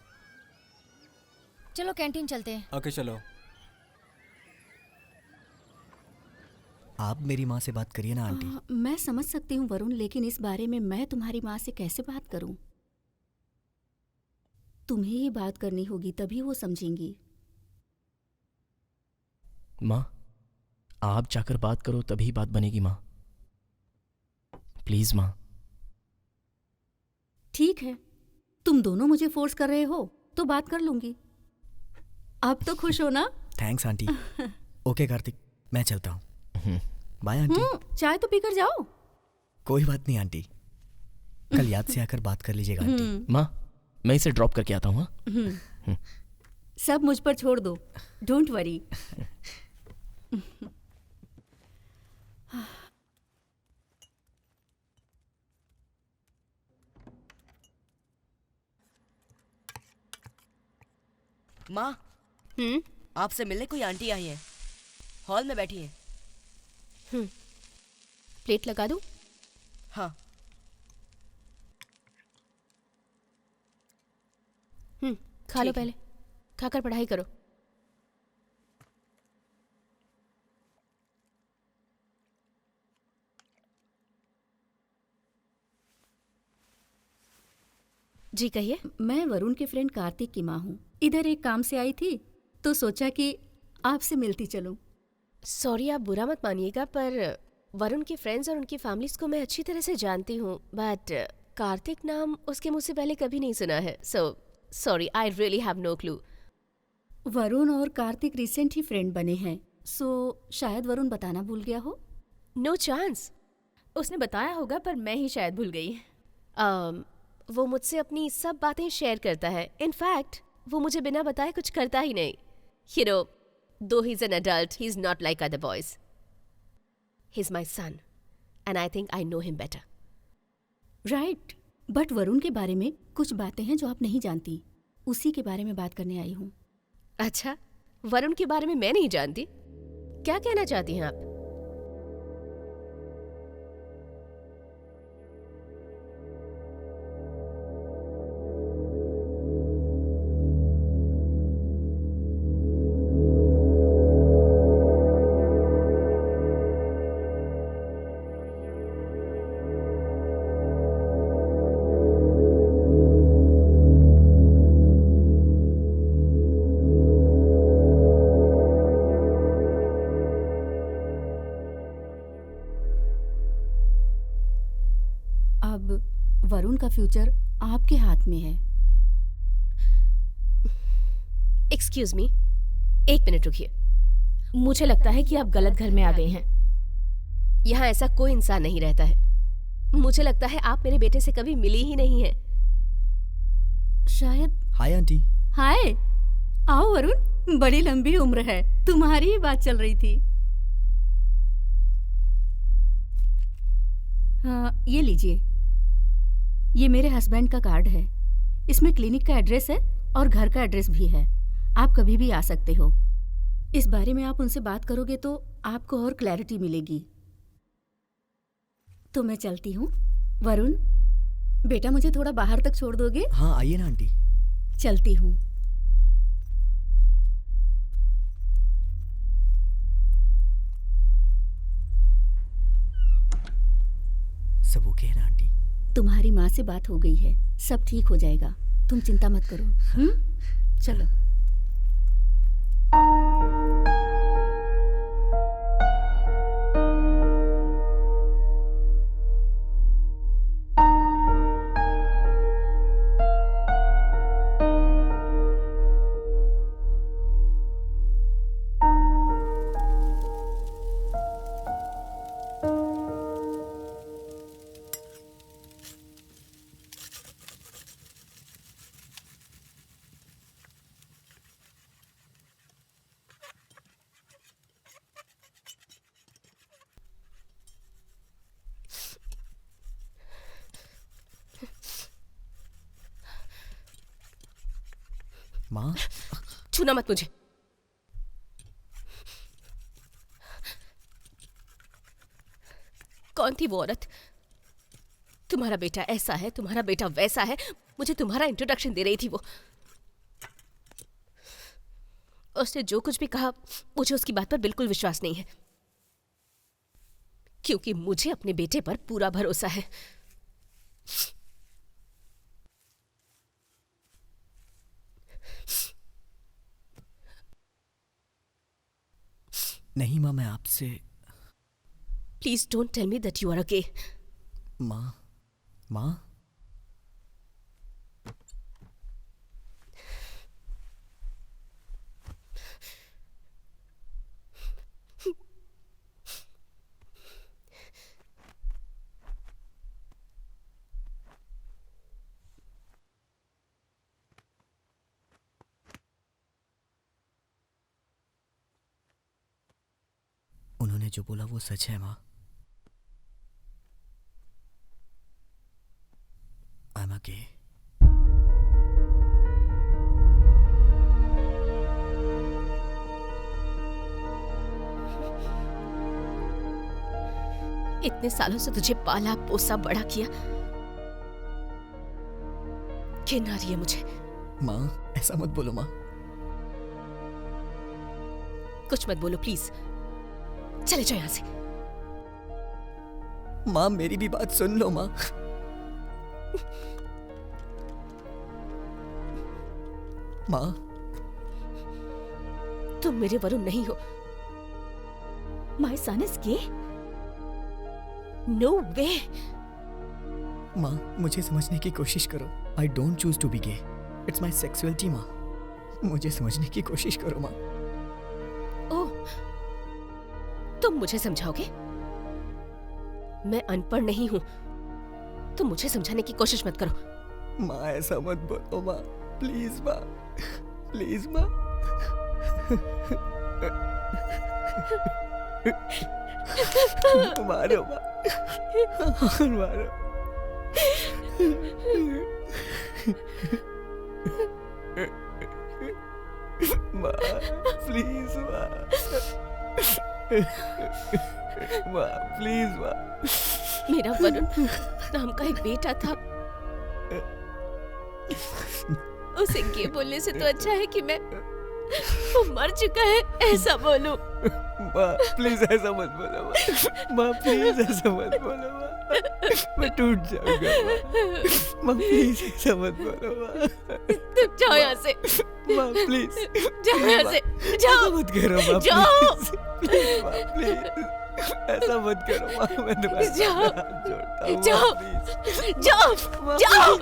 चलो कैंटीन चलते हैं। ओके चलो। आप मेरी माँ से बात करिए ना आंटी। मैं समझ सकती हूँ वरुण, लेकिन इस बारे में मैं तुम्हारी माँ से कैसे बात करूँ? तुम्हें ही बात करनी होगी, तभी वो समझेंगी। माँ, आप जाकर बात करो तभी बात बनेगी माँ। प्लीज माँ। ठीक है, तुम दोनों मुझे फोर्स कर रहे हो तो बात कर लूंगी। अब तो खुश हो ना? Thanks aunty. ओके कार्तिक, मैं चलता हूँ। Bye aunty. चाय तो पीकर जाओ। कोई बात नहीं आंटी, कल याद से आकर बात कर लीजिएगा आंटी। माँ, मैं इसे ड्रॉप करके आता हूँ। हाँ? सब मुझ पर छोड़ दो, डोंट वरी। माँ, आपसे मिलने कोई आंटी आई है, हॉल में बैठी है। प्लेट लगा दूं? हाँ। खा लो, ठीक है। पहले खाकर पढ़ाई करो। जी कहिए। मैं वरुण के फ्रेंड कार्तिक की माँ हूँ। इधर एक काम से आई थी तो सोचा कि आपसे मिलती चलूं। सॉरी, आप बुरा मत मानिएगा, पर वरुण के फ्रेंड्स और उनकी फैमिलीज को मैं अच्छी तरह से जानती हूँ, बट कार्तिक नाम उसके मुंह से पहले कभी नहीं सुना है। So sorry, I really have no clue. Varun और कार्तिक रिसेंट ही फ्रेंड बने हैं, सो शायद वरुण बताना भूल गया हो। No chance. उसने बताया होगा पर मैं ही शायद भूल गई। वो मुझसे अपनी सब बातें शेयर करता है। इनफैक्ट वो मुझे बिना बताए कुछ करता ही नहीं। You know, though he's an adult, he's not like other boys. He's my son, and I think I know him better. Right, but Varun के बारे में कुछ बातें हैं जो आप नहीं जानती। उसी के बारे में बात करने आई हूँ। अच्छा, वरुण के बारे में मैं नहीं जानती? क्या कहना चाहती हैं आप? का फ्यूचर आपके हाथ में है। एक्सक्यूज मी, एक मिनट रुकिए। मुझे लगता है कि आप गलत घर में आ गई हैं। यहाँ ऐसा कोई इंसान नहीं रहता है। मुझे लगता है आप मेरे बेटे से कभी मिली ही नहीं है। शायद। Hi aunty. हाय, आओ वरुण, बड़ी लंबी उम्र है, तुम्हारी ही बात चल रही थी। हाँ, ये लीजिए, ये मेरे हस्बैंड का कार्ड है। इसमें क्लिनिक का एड्रेस है और घर का एड्रेस भी है। आप कभी भी आ सकते हो। इस बारे में आप उनसे बात करोगे तो आपको और क्लैरिटी मिलेगी। तो मैं चलती हूँ। वरुण, बेटा मुझे थोड़ा बाहर तक छोड़ दोगे? हाँ आइए ना आंटी। चलती हूँ। सब ओके है ना आंटी? तुम्हारी माँ से बात हो गई है, सब ठीक हो जाएगा, तुम चिंता मत करो। चलो। माँ, छूना मत मुझे। कौन थी वो औरत? तुम्हारा बेटा ऐसा है, तुम्हारा बेटा वैसा है, मुझे तुम्हारा इंट्रोडक्शन दे रही थी वो। उसने जो कुछ भी कहा, मुझे उसकी बात पर बिल्कुल विश्वास नहीं है, क्योंकि मुझे अपने बेटे पर पूरा भरोसा है। नहीं माँ, मैं आपसे। Please don't tell me that you are a gay. माँ, माँ, उन्होंने जो बोला वो सच है माँ। I'm a gay. इतने सालों से तुझे पाला पोसा बड़ा किया, घिन आ रही है मुझे। माँ, ऐसा मत बोलो माँ। कुछ मत बोलो प्लीज, चले जाओ यहां से। माँ, मेरी भी बात सुन लो माँ। माँ, तुम मेरे वरुण नहीं हो। My son is gay? No way. माँ, मुझे समझने की कोशिश करो। I don't choose to be gay, it's my sexuality माँ। मुझे समझने की कोशिश करो माँ। ओह, तुम मुझे समझाओगे? मैं अनपढ़ नहीं हूं, तुम मुझे समझाने की कोशिश मत करो। माँ, ऐसा मत बोलो माँ, प्लीज माँ, प्लीज माँ। मारो माँ, मारो। माँ, प्लीज माँ, माँ, प्लीज माँ। मेरा वरुण नाम का एक बेटा था, उसे गे बोलने से तो अच्छा है कि मैं वो मर चुका है ऐसा बोलूं। माँ, प्लीज ऐसा मत बोलो माँ। माँ, प्लीज ऐसा मत बोलो माँ, मैं टूट जाऊंगा माँ। माँ, प्लीज ऐसा मत बोलो माँ। तुम जाओ यहाँ से। माँ, प्लीज जाओ यहाँ से, जाओ। ऐसा मत करो माँ, जाओ। प्लीज माँ, प्लीज। ऐसा मत करो माँ, मैं तुम्हारे जाओ। हाथ जोड़ता हूँ, जाओ। प्लीज। जाओ माँ, जाओ।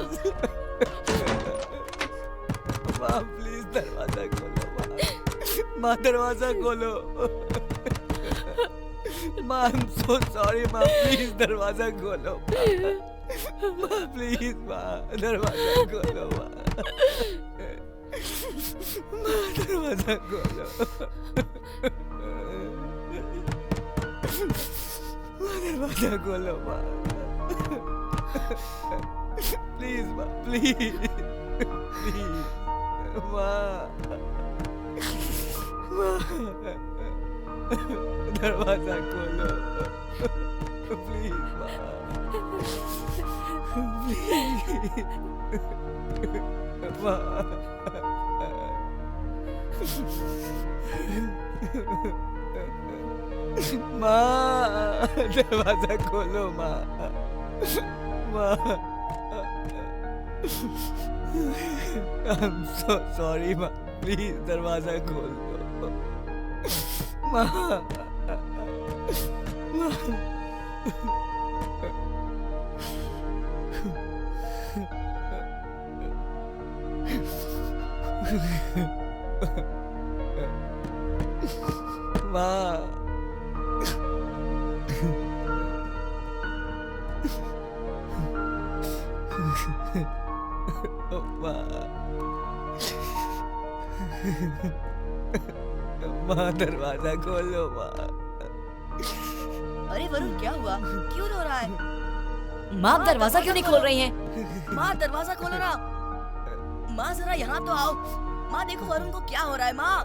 माँ प्लीज दरवाजा खोलो माँ, माँ दरवाजा खोलो। माँ आई एम सो सॉरी माँ, प्लीज दरवाजा खोलो माँ, प्लीज माँ दरवाजा खोलो माँ, माँ दरवाजा खोलो, माँ दरवाजा खोलो माँ, प्लीज माँ, प्लीज प्लीज माँ, दरवाजा खोलो प्लीज माँ, प्लीज माँ, दरवाजा खोलो माँ, माँ, आई एम सो सॉरी माँ, प्लीज दरवाजा खोल दो माँ, माँ, माँ दरवाजा खोलो माँ। अरे वरुण क्या हुआ, क्यों रो रहा है? माँ आप दरवाजा क्यों नहीं खोल रही हैं? माँ दरवाजा खोलो ना। माँ जरा यहाँ तो आओ। माँ देखो वरुण को क्या हो रहा है। माँ,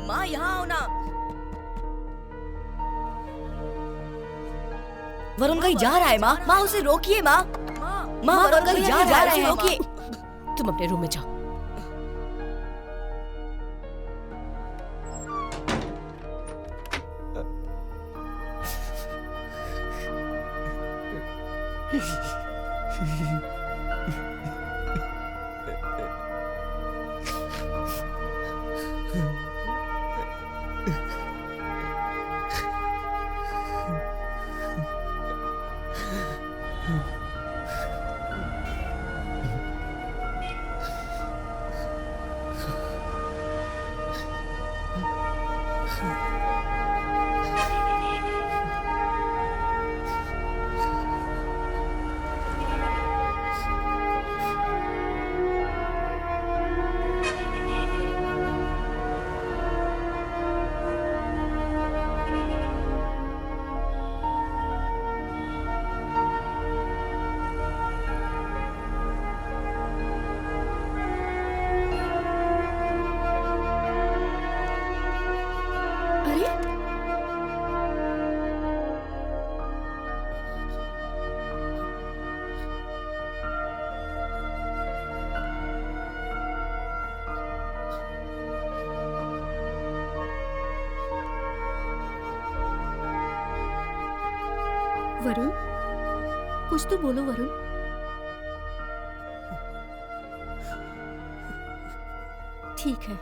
माँ यहाँ आओ ना। वरुण कहीं जा रहा है माँ, माँ उसे रोकिए माँ। माँ वरुण कहीं जा रहा है, रोकिए। तुम अपने रूम में जाओ। वरुण, कुछ तो बोलो वरुण। ठीक है,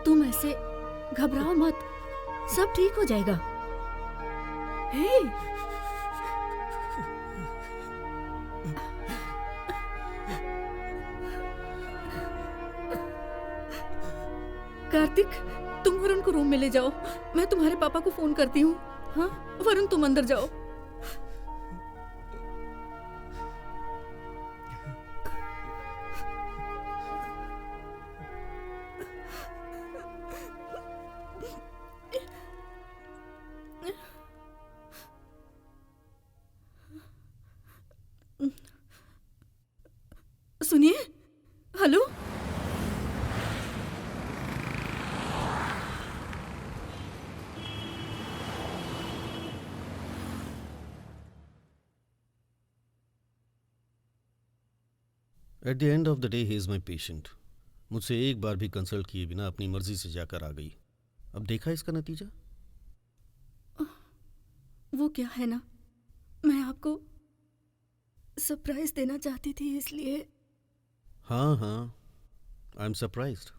तुम ऐसे घबराओ मत, सब ठीक हो जाएगा। हे, कार्तिक, तुम वरुण को रूम में ले जाओ, मैं तुम्हारे पापा को फोन करती हूँ। हाँ वरुण, तुम अंदर जाओ। सुनिए, hello. At the end of the day he is my patient. मुझसे एक बार भी कंसल्ट किए बिना अपनी मर्जी से जाकर आ गई। अब देखा इसका नतीजा। वो क्या है ना, मैं आपको सरप्राइज देना चाहती थी, इसलिए। हाँ हाँ, आई एम सरप्राइज्ड।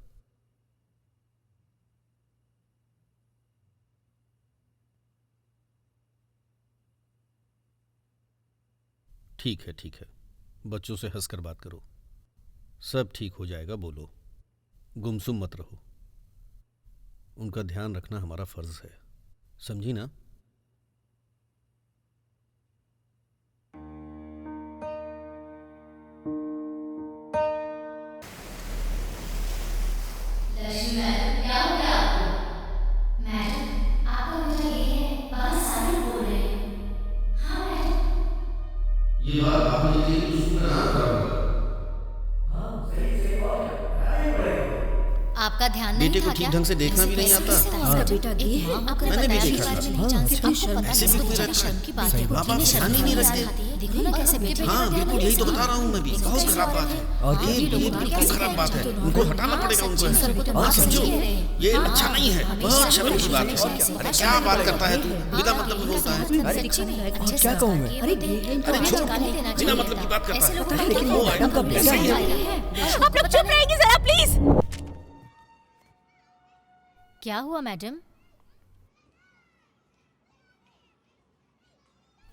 ठीक है ठीक है, बच्चों से हंसकर बात करो, सब ठीक हो जाएगा। बोलो, गुमसुम मत रहो। उनका ध्यान रखना हमारा फर्ज है, समझी ना? ये बात भाभी जी कही तो सुनकर आंख खराब होगा। आपका ध्यान नहीं बेटे को था ठीक क्या? ढंग से देखना भी नहीं आता। आपका बेटा गे है? आपने मैंने भी बताया देखा के बारे था। में नहीं जानती। कितनी आपको शर्म- पता ऐसे नहीं, भी तो कोई बेचारी रहता है। शर्म की बात है। बाबा कितनी ध्यान ही नहीं रखते। देखो ना कैसे बेटे हाँ बिल्कुल, यही तो बता रहा हूँ मैं भी। बहुत खराब बात है, ये बिल्कुल खराब बात है। उनको हटाना पड़ेगा उनको। बात समझो, ये अच्छा नहीं है, बहुत शर्म की बात है। अरे क्या बात करता है तू, बिना मतलब में बोलता है। क्या कहूँ मैं? अरे गे है इनको अरे बाहर छोड़, निकालो। बिना मतलब की बात करता है। लेकिन वो है, उनका बेटा ही है। आप लोग चुप रहेंगे जरा प्लीज। क्या हुआ मैडम?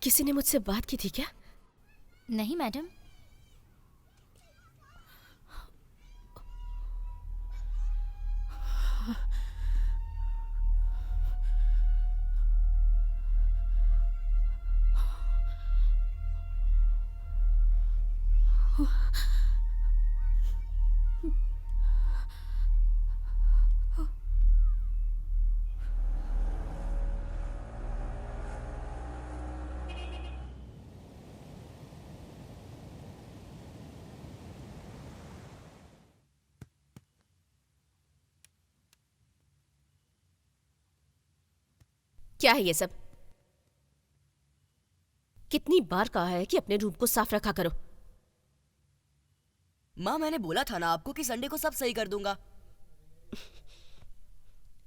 किसी ने मुझसे बात की थी क्या? नहीं मैडम। क्या है ये सब? कितनी बार कहा है कि अपने रूम को साफ रखा करो। माँ मैंने बोला था ना आपको कि संडे को सब सही कर दूंगा।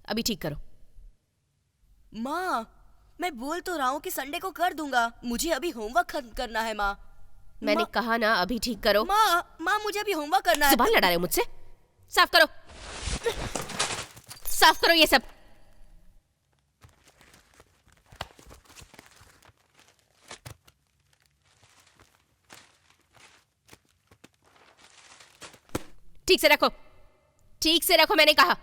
अभी ठीक करो। माँ मैं बोल तो रहा हूँ कि संडे को कर दूंगा, मुझे अभी होमवर्क खत्म करना है। माँ मैंने कहा ना अभी ठीक करो। माँ मुझे अभी होमवर्क करना है। जुबान लड़ा रहे हो मुझसे? साफ करो, साफ करो ये सब। ठीक से रखो, ठीक से रखो मैंने कहा।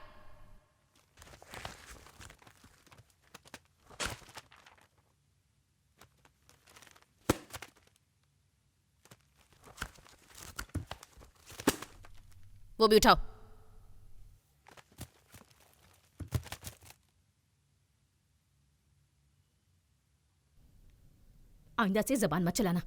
वो भी उठाओ। आइंदा से जबान मत चलाना।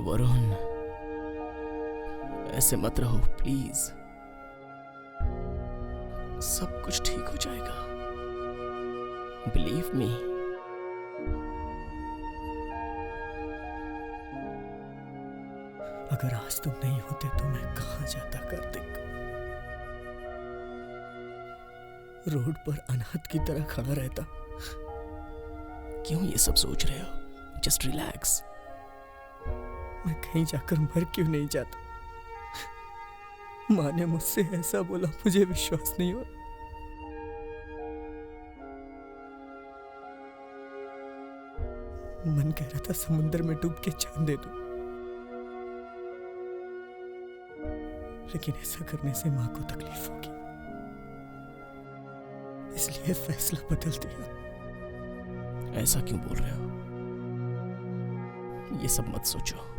वरुण, ऐसे मत रहो प्लीज। सब कुछ ठीक हो जाएगा, बिलीव मी। अगर आज तुम नहीं होते तो मैं कहां जाता कार्तिक? रोड पर अनाथ की तरह खड़ा रहता। क्यों ये सब सोच रहे हो? Just relax. मैं कहीं जाकर मर क्यों नहीं जाता? माँ ने मुझसे ऐसा बोला, मुझे विश्वास नहीं हो। मन कह रहा था समुद्र में डूब के जान दे दूं, लेकिन ऐसा करने से माँ को तकलीफ होगी, इसलिए फैसला बदल दिया। ऐसा क्यों बोल रहे हो? ये सब मत सोचो।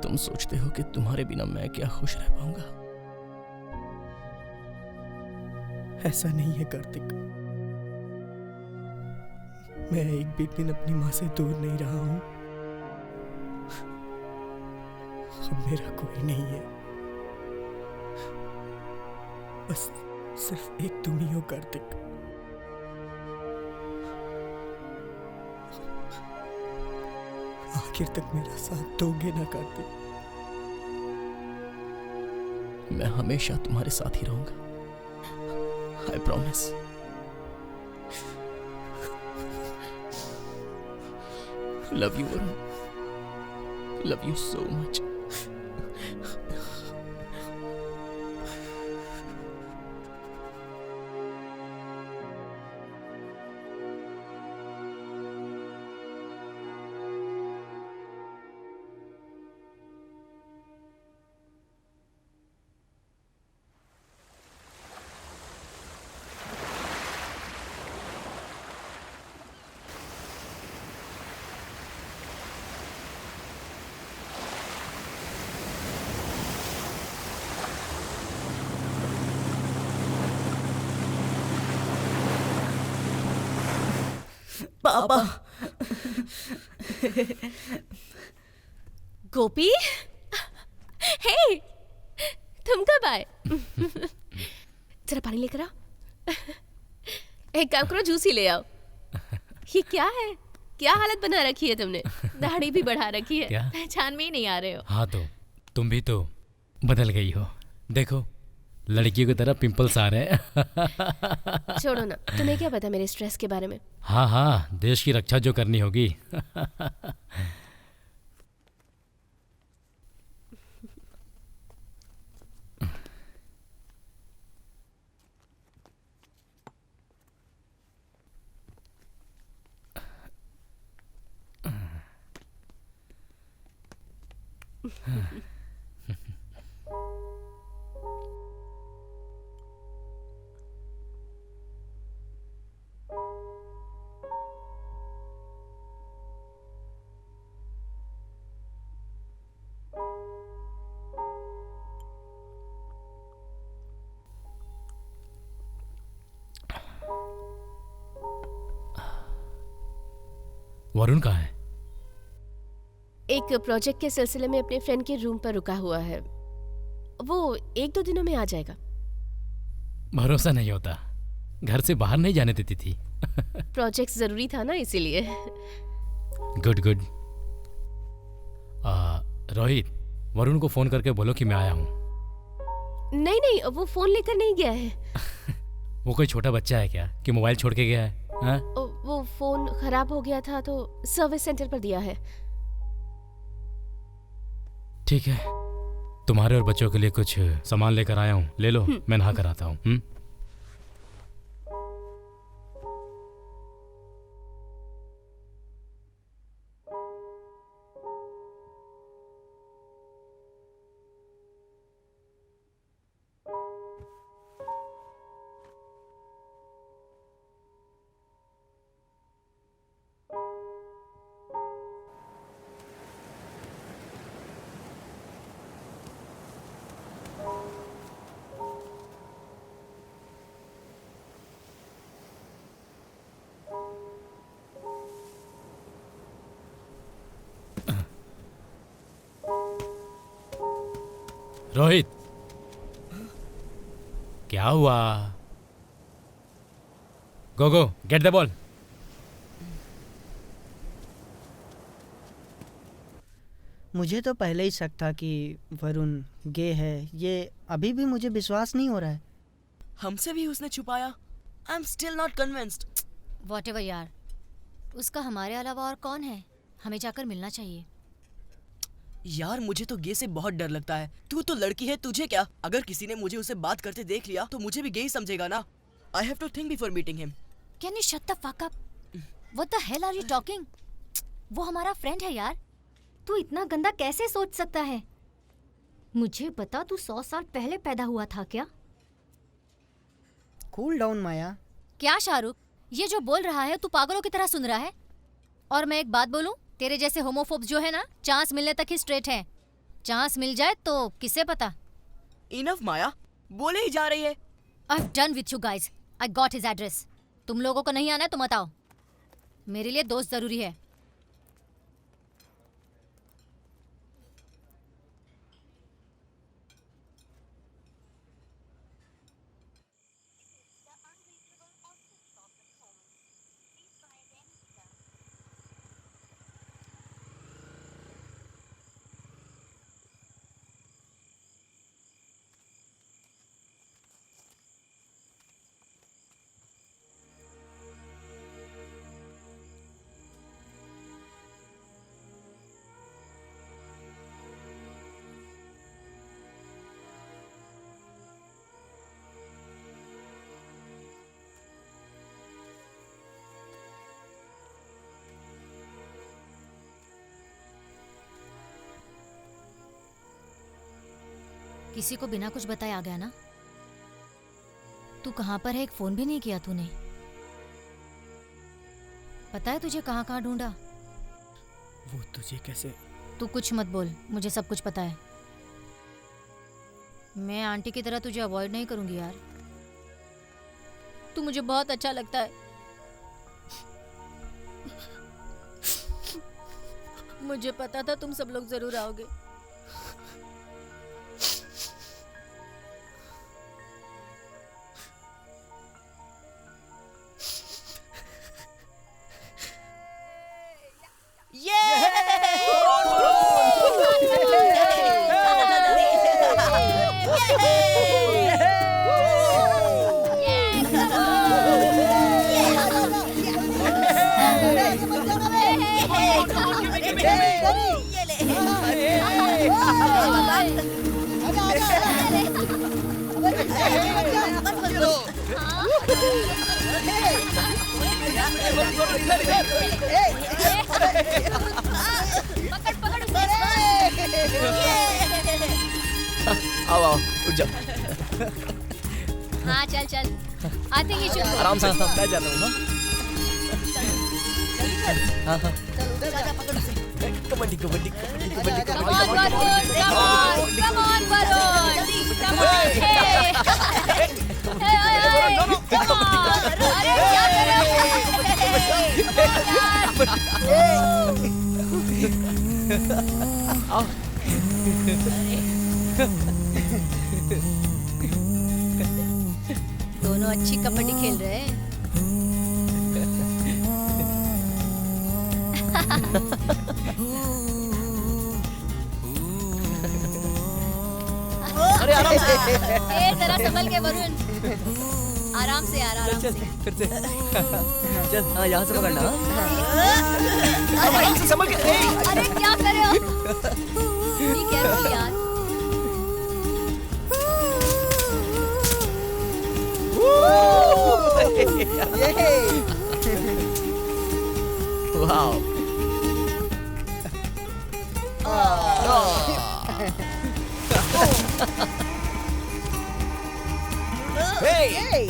तुम सोचते हो कि तुम्हारे बिना मैं क्या खुश रह पाऊंगा? ऐसा नहीं है कार्तिक, मैं एक भी दिन अपनी माँ से दूर नहीं रहा हूं। अब मेरा कोई नहीं है, बस सिर्फ एक तुम ही हो कार्तिक। आखिर तक मेरा साथ दोगे ना कार्तिक? मैं हमेशा तुम्हारे साथ ही रहूंगा। I promise. Love you Varun, love you so much. पापा। गोपी, हे, तुम कब आए? जरा पानी लेकर आओ। एक काम करो, जूस ही ले आओ। ये क्या है? क्या हालत बना रखी है तुमने? दाढ़ी भी बढ़ा रखी है। क्या? पहचान में ही नहीं आ रहे हो। हाँ तो तुम भी तो बदल गई हो। देखो, लड़कियों की तरह पिंपल्स आ रहे हैं। छोड़ो ना, तुम्हें क्या पता मेरे स्ट्रेस के बारे में? हाँ हाँ, देश की रक्षा जो करनी होगी। वरुण कहाँ है? एक प्रोजेक्ट के सिलसिले में अपने फ्रेंड के रूम पर रुका हुआ है। वो 1-2 दिनों में आ जाएगा। भरोसा नहीं होता, घर से बाहर नहीं जाने देती थी। प्रोजेक्ट जरूरी था ना, इसीलिए। Good good. रोहित, वरुण को फोन करके बोलो कि मैं आया हूँ। नहीं नहीं, वो फोन लेकर नहीं गया है। वो कोई छोटा बच्चा है क्या कि मोबाइल छोड़ के गया है? हाँ? वो फोन खराब हो गया था तो सर्विस सेंटर पर दिया है। ठीक है, तुम्हारे और बच्चों के लिए कुछ सामान लेकर आया हूँ, ले लो। मैं नहा कर आता हूँ। रोहित, क्या हुआ? गो गो, गेट द बॉल। मुझे तो पहले ही शक था कि वरुण गे है। ये अभी भी मुझे विश्वास नहीं हो रहा है। हमसे भी उसने छुपाया। I am still not convinced. Whatever यार, उसका हमारे अलावा और कौन है? हमें जाकर मिलना चाहिए। यार मुझे तो गे से बहुत डर लगता है। तू तो लड़की है, तुझे क्या? अगर किसी ने मुझे उसे बात करते देख लिया तो मुझे भी गे ही समझेगा ना। I have to think before meeting him. Can you shut the fuck up? What the hell are you talking? वो हमारा फ्रेंड है यार। तू इतना गंदा कैसे सोच सकता है? मुझे बता, तू 100 साल पहले पैदा हुआ था क्या? कूल डाउन माया। क्या शाहरुख, ये जो बोल रहा है तू पागलों की तरह सुन रहा है? और मैं एक बात बोलूं, तेरे जैसे होमोफोब्स जो है ना, चांस मिलने तक ही स्ट्रेट है। चांस मिल जाए तो किसे पता। इनफ माया, बोले ही जा रही है। I have done with you guys. I got his address. तुम लोगों को नहीं आना है तो मत आओ। मेरे लिए दोस्त जरूरी है। किसी को बिना कुछ बताए आ गया ना? तू कहाँ पर है? एक फोन भी नहीं किया तूने। पता है तुझे कहाँ कहाँ ढूंढा? वो तुझे कैसे? तू कुछ मत बोल, मुझे सब कुछ पता है। मैं आंटी की तरह तुझे अवॉइड नहीं करूंगी यार। तू मुझे बहुत अच्छा लगता है। मुझे पता था तुम सब लोग जरूर आओगे। आओ आओ उठ जाओ। हाँ चल चल। I think you should go. आराम से मैं जाता हूँ। हाँ हाँ kabaddi kabaddi kabaddi kabaddi Come on, Varun! Come on! Come on, Varun! Come on! Hey! Hey, hey, hey! Come on! अरे क्या कर रहे हो? दोनों अच्छी कबड्डी खेल रहे हैं। अरे आराम से। ए जरा संभल के वरुण। आराम से यार, आराम से। फिर से चल। हाँ यहाँ से पकड़ना। हाँ से संभल के। अरे क्या कर रहे हो? Be careful यार। वाओ। Hey!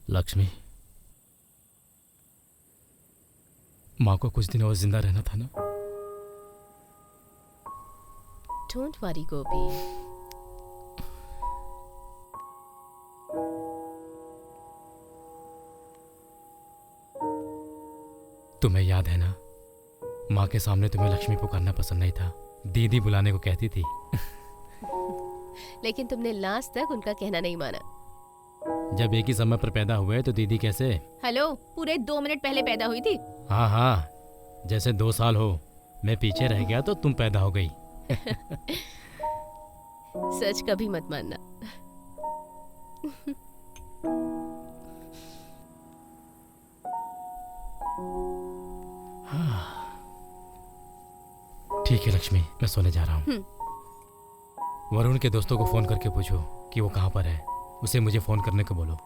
लक्ष्मी, माँ को कुछ दिन और जिंदा रहना था ना? डोंट वरी गोपी। तुम्हें याद है ना, माँ के सामने तुम्हें लक्ष्मी पुकारना पसंद नहीं था, दीदी बुलाने को कहती थी। लेकिन तुमने लास्ट तक उनका कहना नहीं माना। जब एक ही समय पर पैदा हुए तो दीदी कैसे? हेलो, पूरे 2 मिनट पहले पैदा हुई थी। हाँ हाँ, जैसे 2 साल हो, मैं पीछे रह गया तो तुम पैदा हो गई। सच कभी मत मानना। ठीक है लक्ष्मी, मैं सोने जा रहा हूँ। वरुण के दोस्तों को फोन करके पूछो कि वो कहाँ पर है, उसे मुझे फोन करने को बोलो।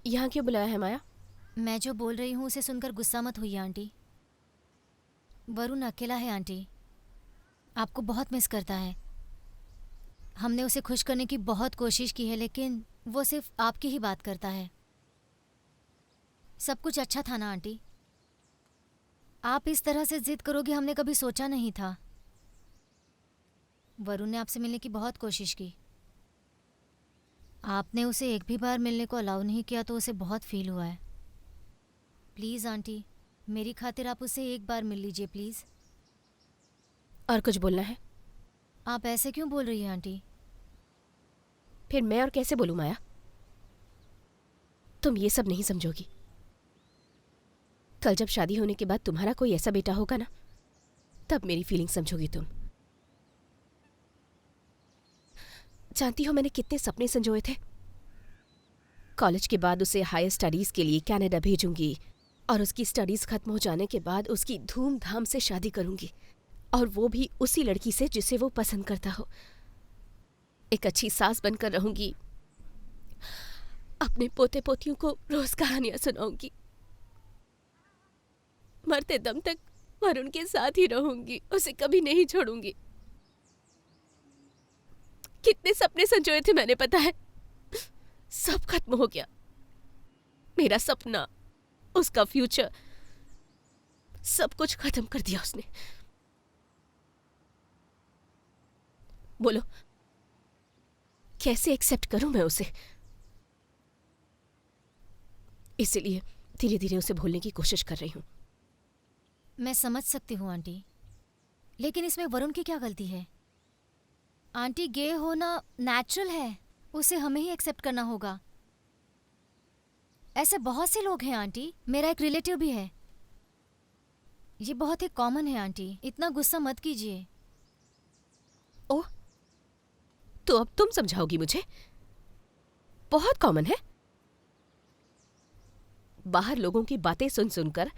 यहाँ क्यों बुलाया है माया? मैं जो बोल रही हूँ उसे सुनकर गुस्सा मत होइए आंटी। वरुण अकेला है आंटी, आपको बहुत मिस करता है। हमने उसे खुश करने की बहुत कोशिश की है, लेकिन वो सिर्फ आपकी ही बात करता है। सब कुछ अच्छा था ना आंटी? आप इस तरह से जिद करोगे हमने कभी सोचा नहीं था। वरुण ने आपसे मिलने की बहुत कोशिश की, आपने उसे एक भी बार मिलने को अलाउ नहीं किया तो उसे बहुत फील हुआ है। प्लीज़ आंटी, मेरी खातिर आप उसे एक बार मिल लीजिए प्लीज़। और कुछ बोलना है? आप ऐसे क्यों बोल रही हैं आंटी? फिर मैं और कैसे बोलूं माया? तुम ये सब नहीं समझोगी। कल जब शादी होने के बाद तुम्हारा कोई ऐसा बेटा होगा ना, तब मेरी फीलिंग समझोगी तुम। जानती हो मैंने कितने सपने संजोए थे। कॉलेज के बाद उसे हायर स्टडीज के लिए कनाडा भेजूंगी और उसकी स्टडीज खत्म हो जाने के बाद उसकी धूमधाम से शादी करूंगी, और वो भी उसी लड़की से जिसे वो पसंद करता हो। एक अच्छी सास बनकर रहूंगी, अपने पोते पोतियों को रोज कहानियां सुनाऊंगी, मरते दम तक वरुण के साथ ही रहूंगी, उसे कभी नहीं छोड़ूंगी। कितने सपने संजोए थे मैंने, पता है? सब खत्म हो गया। मेरा सपना, उसका फ्यूचर, सब कुछ खत्म कर दिया उसने। बोलो कैसे एक्सेप्ट करूं मैं उसे? इसलिए धीरे धीरे उसे भूलने की कोशिश कर रही हूं। मैं समझ सकती हूँ आंटी, लेकिन इसमें वरुण की क्या गलती है? आंटी, गे होना नेचुरल है, उसे हमें ही एक्सेप्ट करना होगा। ऐसे बहुत से लोग हैं आंटी, मेरा एक रिलेटिव भी है। ये बहुत ही कॉमन है आंटी, इतना गुस्सा मत कीजिए। ओह, तो अब तुम समझाओगी मुझे? बहुत कॉमन है। बाहर लोगों की बातें सुन सुनकर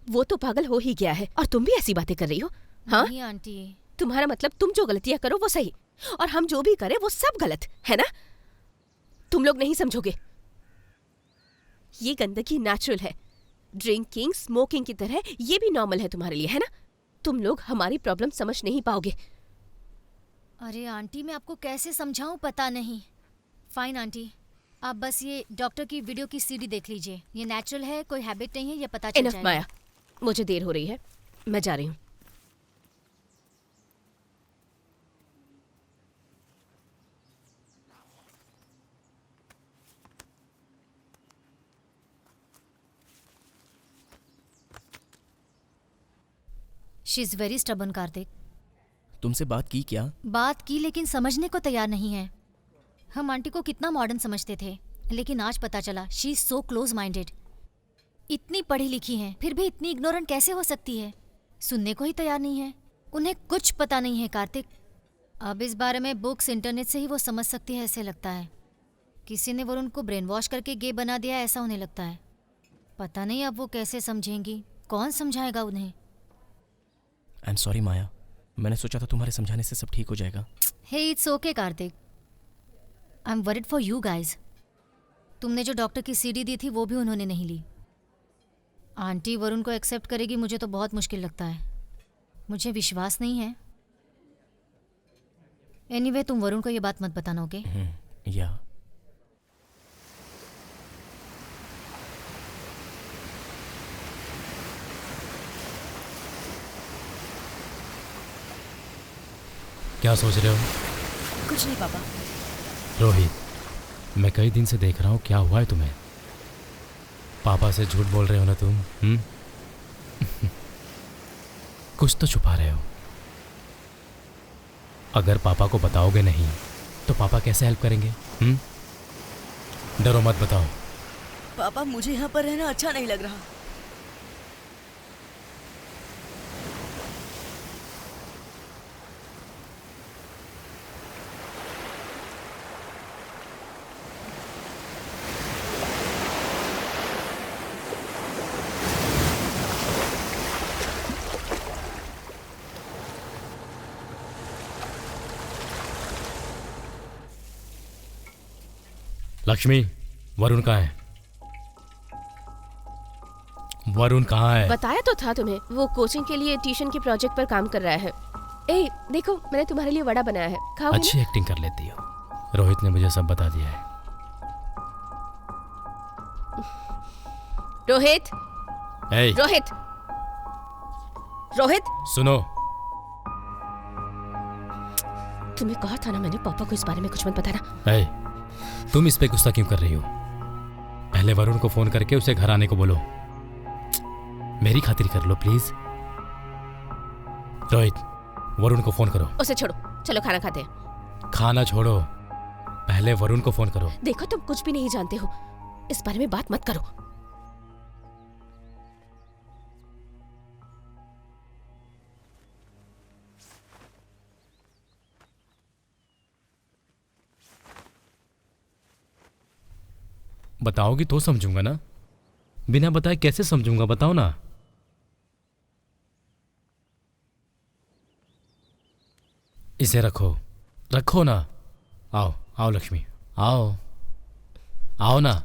वो तो पागल हो ही गया है, और तुम भी ऐसी बातें कर रही हो? हाँ नहीं आंटी, तुम्हारा मतलब तुम जो गलतियां करो वो सही, और हम जो भी करें वो सब गलत है ना? तुम लोग नहीं समझोगे। ये गंदगी नेचुरल है, ड्रिंकिंग स्मोकिंग की तरह ये भी नॉर्मल है तुम्हारे लिए, है ना? तुम लोग हमारी प्रॉब्लम समझ नहीं पाओगे। अरे आंटी, मैं आपको कैसे समझाऊं पता नहीं। फाइन आंटी, आप बस ये डॉक्टर की वीडियो की सीडी देख लीजिए। ये नेचुरल है, कोई हैबिट नहीं है, ये पता चल इनफ जाएगा। माया, मुझे देर हो रही है, मैं जा रही हूँ। She is very stubborn Kartik. तुमसे बात की क्या? बात की, लेकिन समझने को तैयार नहीं है। हम आंटी को कितना मॉडर्न समझते थे, लेकिन आज पता चला she is so close minded. इतनी पढ़ी लिखी हैं, फिर भी इतनी इग्नोरेंट कैसे हो सकती है? सुनने को ही तैयार नहीं है। उन्हें कुछ पता नहीं है कार्तिक। अब इस बारे में बुक्स, इंटरनेट से ही वो समझ सकती है ऐसे लगता है। किसी ने वरुण को ब्रेन वॉश करके गे बना दिया ऐसा उन्हें लगता है। पता नहीं अब वो कैसे समझेंगी, कौन समझाएगा उन्हें? आई एम सॉरी माया, मैंने सोचा था तुम्हारे समझाने से सब ठीक हो जाएगा। Hey it's okay Kartik, I am worried for you guys. तुमने जो डॉक्टर की सीडी दी थी वो भी उन्होंने नहीं ली। आंटी वरुण को एक्सेप्ट करेगी मुझे तो बहुत मुश्किल लगता है, मुझे विश्वास नहीं है। एनीवे, तुम वरुण को ये बात मत बताना, ओके? या क्या सोच रहे हो? कुछ नहीं पापा। रोहित, मैं कई दिन से देख रहा हूँ, क्या हुआ है तुम्हें? पापा से झूठ बोल रहे हो ना तुम? कुछ तो छुपा रहे हो। अगर पापा को बताओगे नहीं तो पापा कैसे हेल्प करेंगे? डरो मत, बताओ। पापा, मुझे यहाँ पर रहना अच्छा नहीं लग रहा। लक्ष्मी, वरुण कहाँ है? वरुण कहाँ है? बताया तो था तुम्हें, वो कोचिंग के लिए ट्यूशन के प्रोजेक्ट पर काम कर रहा है। ए देखो, मैंने तुम्हारे लिए वड़ा बनाया है, खाओगे अच्छी एक्टिंग कर लेती हो। रोहित ने मुझे सब बता दिया है। रोहित, ए, रोहित, रोहित, सुनो, तुम्हें कहा था ना मैंने, पापा को इस बारे में कुछ मत बताना। ए, तुम इस पे गुस्सा क्यों कर रही हो? पहले वरुण को फोन करके उसे घर आने को बोलो। मेरी खातिर कर लो प्लीज। रोहित, वरुण को फोन करो। उसे छोड़ो, चलो खाना खाते हैं। खाना छोड़ो, पहले वरुण को फोन करो। देखो तुम कुछ भी नहीं जानते हो, इस बारे में बात मत करो। बताओगी तो समझूंगा ना, बिना बताए कैसे समझूंगा, बताओ ना। इसे रखो, रखो ना। आओ आओ लक्ष्मी, आओ आओ ना,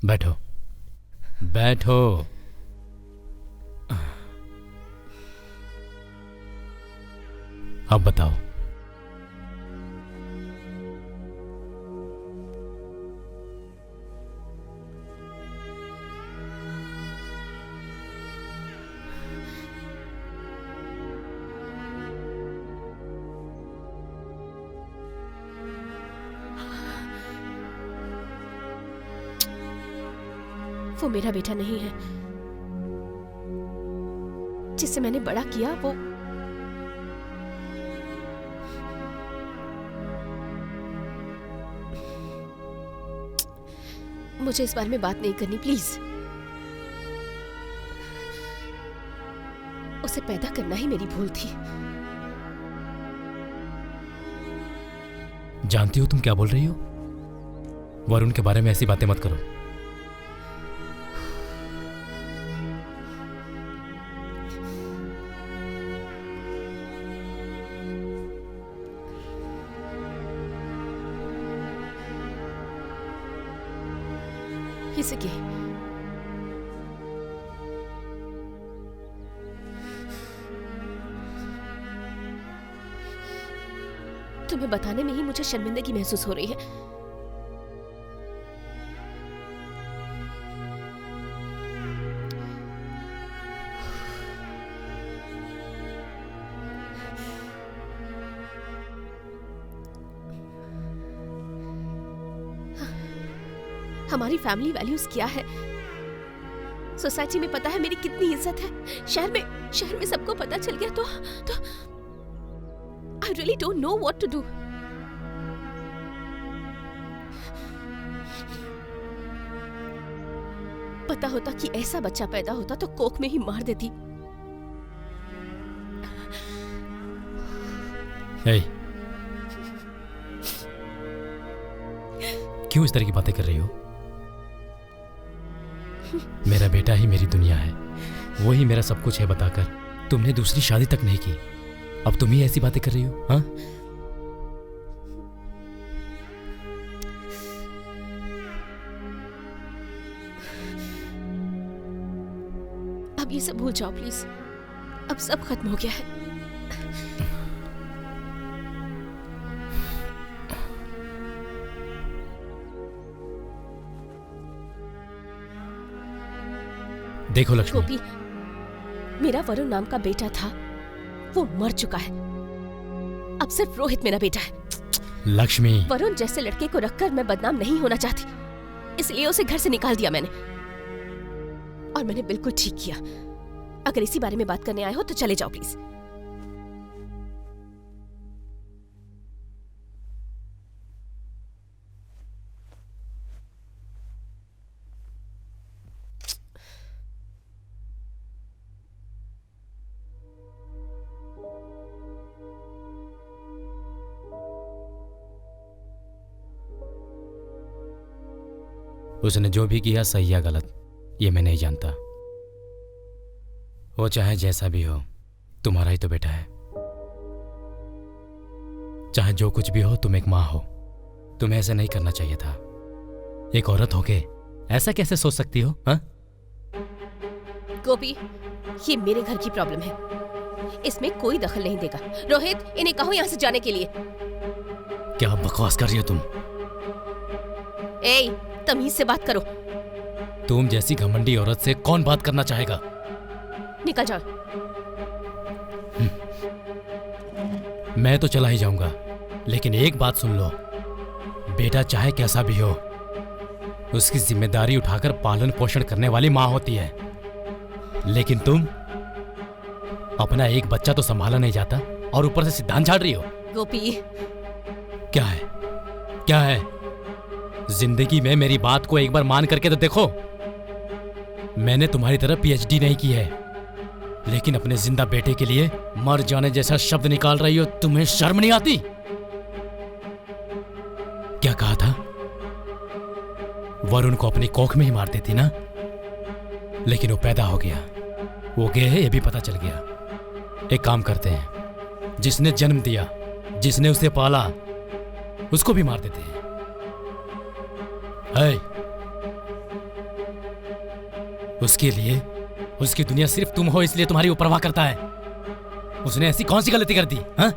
बैठो बैठो। अब बताओ, वो मेरा बेटा नहीं है। जिसे मैंने बड़ा किया वो मुझे इस बारे में बात नहीं करनी प्लीज। उसे पैदा करना ही मेरी भूल थी। जानती हो तुम क्या बोल रही हो? वरुण के बारे में ऐसी बातें मत करो। He's a gay. तुम्हें बताने में ही मुझे शर्मिंदगी महसूस हो रही है। हमारी फैमिली वैल्यूज क्या है? सोसाइटी में पता है मेरी कितनी इज्जत है। शहर में सबको पता चल गया तो I really don't know what to do. पता होता कि ऐसा बच्चा पैदा होता तो कोख में ही मार देती। hey, क्यों इस तरह की बातें कर रही हो? मेरा बेटा ही मेरी दुनिया है, वो ही मेरा सब कुछ है बताकर तुमने दूसरी शादी तक नहीं की। अब तुम ही ऐसी बातें कर रही हो? हाँ, अब ये सब भूल जाओ प्लीज। अब सब खत्म हो गया है। देखो लक्ष्मी, गोपी, मेरा वरुण नाम का बेटा था, वो मर चुका है। अब सिर्फ रोहित मेरा बेटा है। लक्ष्मी, वरुण जैसे लड़के को रखकर मैं बदनाम नहीं होना चाहती, इसलिए उसे घर से निकाल दिया मैंने। और मैंने बिल्कुल ठीक किया। अगर इसी बारे में बात करने आए हो तो चले जाओ प्लीज। उसने जो भी किया सही या गलत ये मैं नहीं जानता। वो चाहे जैसा भी हो, तुम्हारा ही तो बेटा है। चाहे जो कुछ भी हो, तुम एक माँ हो, तुम्हें ऐसा नहीं करना चाहिए था। एक औरत होके ऐसा कैसे सोच सकती हो? हाँ, गोपी, ये मेरे घर की प्रॉब्लम है, इसमें कोई दखल नहीं देगा। रोहित, इन्हें कहो यहाँ से जाने के लिए। क्या बकवास कर रही हो तुम? ए, तमीज से बात करो। तुम जैसी घमंडी औरत से कौन बात करना चाहेगा? निकल जाओ। मैं तो चला ही जाऊंगा, लेकिन एक बात सुन लो, बेटा चाहे कैसा भी हो, उसकी जिम्मेदारी उठाकर पालन पोषण करने वाली माँ होती है। लेकिन तुम अपना एक बच्चा तो संभाला नहीं जाता और ऊपर से सिद्धांत झाड़ रही हो। गोपी, क्या है, क्या है? जिंदगी में मेरी बात को एक बार मान करके तो देखो। मैंने तुम्हारी तरह पीएचडी नहीं की है, लेकिन अपने जिंदा बेटे के लिए मर जाने जैसा शब्द निकाल रही हो। तुम्हें शर्म नहीं आती? क्या कहा था? वरुण को अपनी कोख में ही मार देती ना, लेकिन वो पैदा हो गया, वो गे है ये भी पता चल गया। एक काम करते हैं, जिसने जन्म दिया, जिसने उसे पाला, उसको भी मार देते हैं। उसके लिए, उसकी दुनिया सिर्फ तुम हो, इसलिए तुम्हारी वो परवाह करता है। उसने ऐसी कौन सी गलती कर दी? हाँ?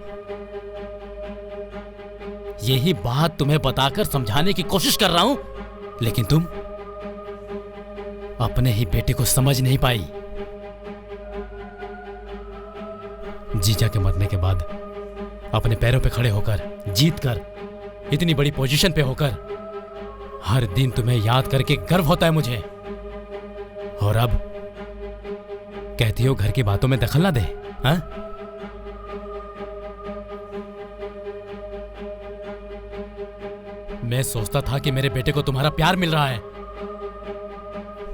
यही बात तुम्हें बताकर समझाने की कोशिश कर रहा हूं, लेकिन तुम अपने ही बेटे को समझ नहीं पाई। जीजा के मरने के बाद अपने पैरों पे खड़े होकर, जीत कर, इतनी बड़ी पोजीशन पे होकर, हर दिन तुम्हें याद करके गर्व होता है मुझे। और अब कहती हो घर की बातों में दखल ना दे। हाँ? मैं सोचता था कि मेरे बेटे को तुम्हारा प्यार मिल रहा है,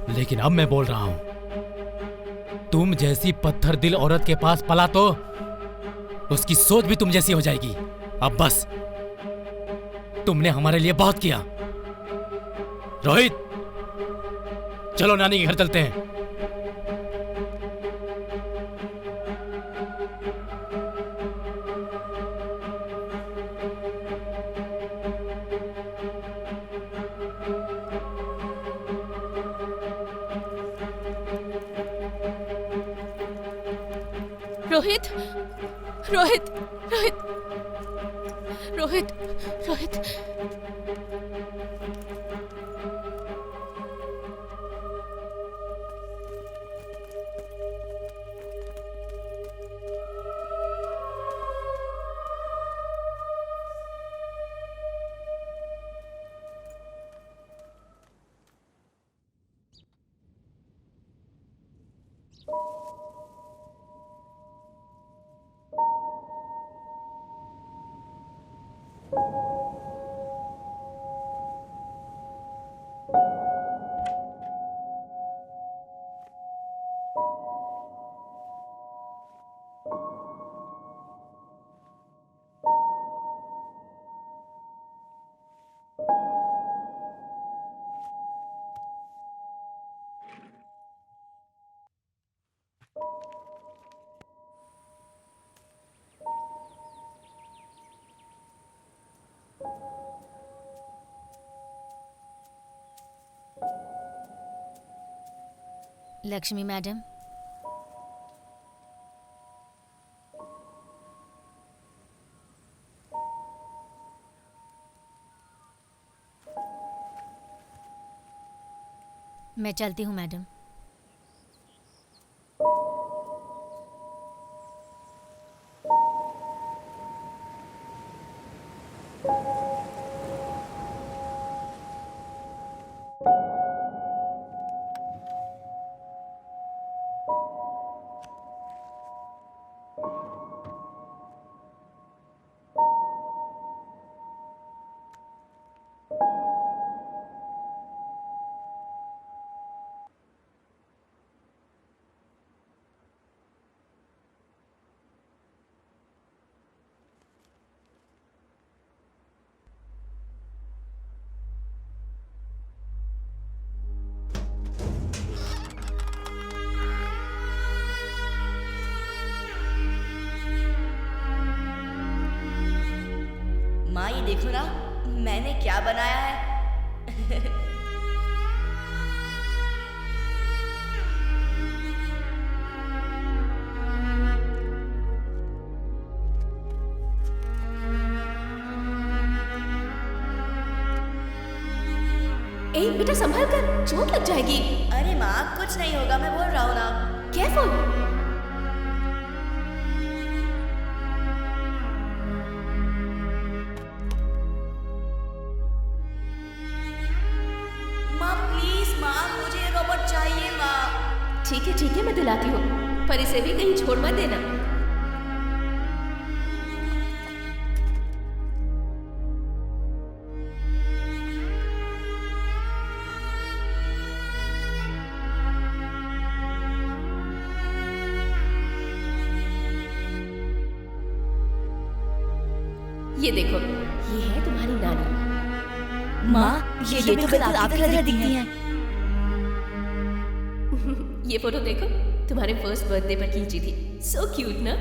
लेकिन अब मैं बोल रहा हूं, तुम जैसी पत्थर दिल औरत के पास पला तो उसकी सोच भी तुम जैसी हो जाएगी। अब बस, तुमने हमारे लिए बहुत किया। रोहित, चलो नानी के घर चलते हैं। रोहित, रोहित, रोहित, रोहित, रोहित। लक्ष्मी मैडम, मैं चलती हूँ मैडम। माँ, ये देखो ना, मैंने क्या बनाया है। ए बेटा संभल कर, चोट लग जाएगी। अरे माँ कुछ नहीं होगा, मैं बोल रहा हूँ ना। केयरफुल। माँ प्लीज माँ, मुझे ये रोबोट चाहिए माँ। ठीक है मैं दिलाती हूँ, पर इसे भी कहीं छोड़ मत देना। ये देखो, ये है तुम्हारी नानी। माँ ये तो बिल्कुल आपकी तरह दिखती हैं। ये फोटो देखो, तुम्हारे फर्स्ट बर्थडे पर खींची थी। सो क्यूट ना?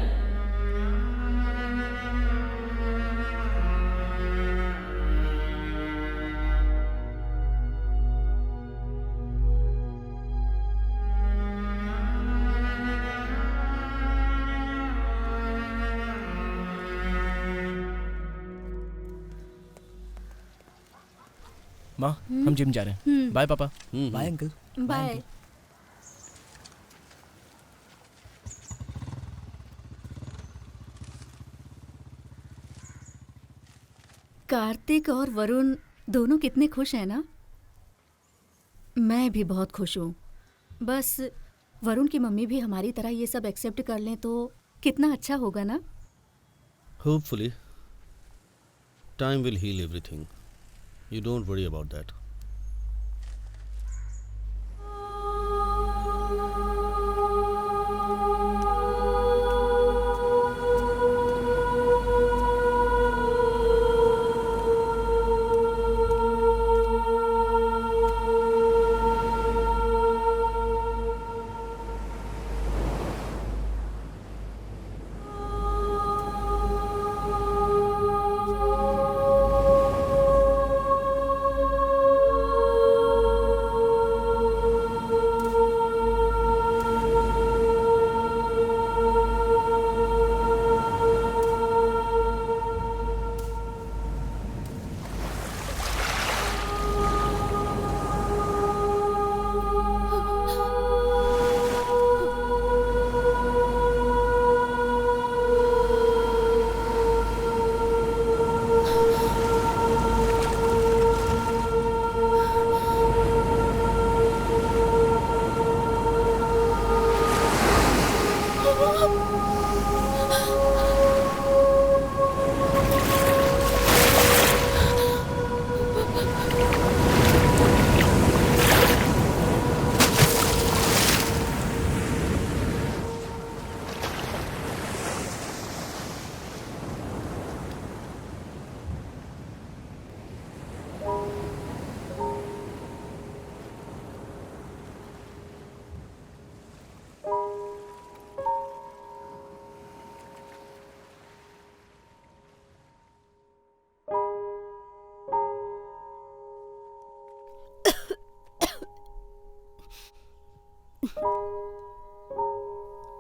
माँ हम जिम जा रहे हैं। बाय पापा। Bye uncle. बाय। कार्तिक और वरुण दोनों कितने खुश हैं ना। मैं भी बहुत खुश हूँ। बस वरुण की मम्मी भी हमारी तरह ये सब एक्सेप्ट कर लें तो कितना अच्छा होगा ना। Hopefully, time will heal everything. You don't worry about that.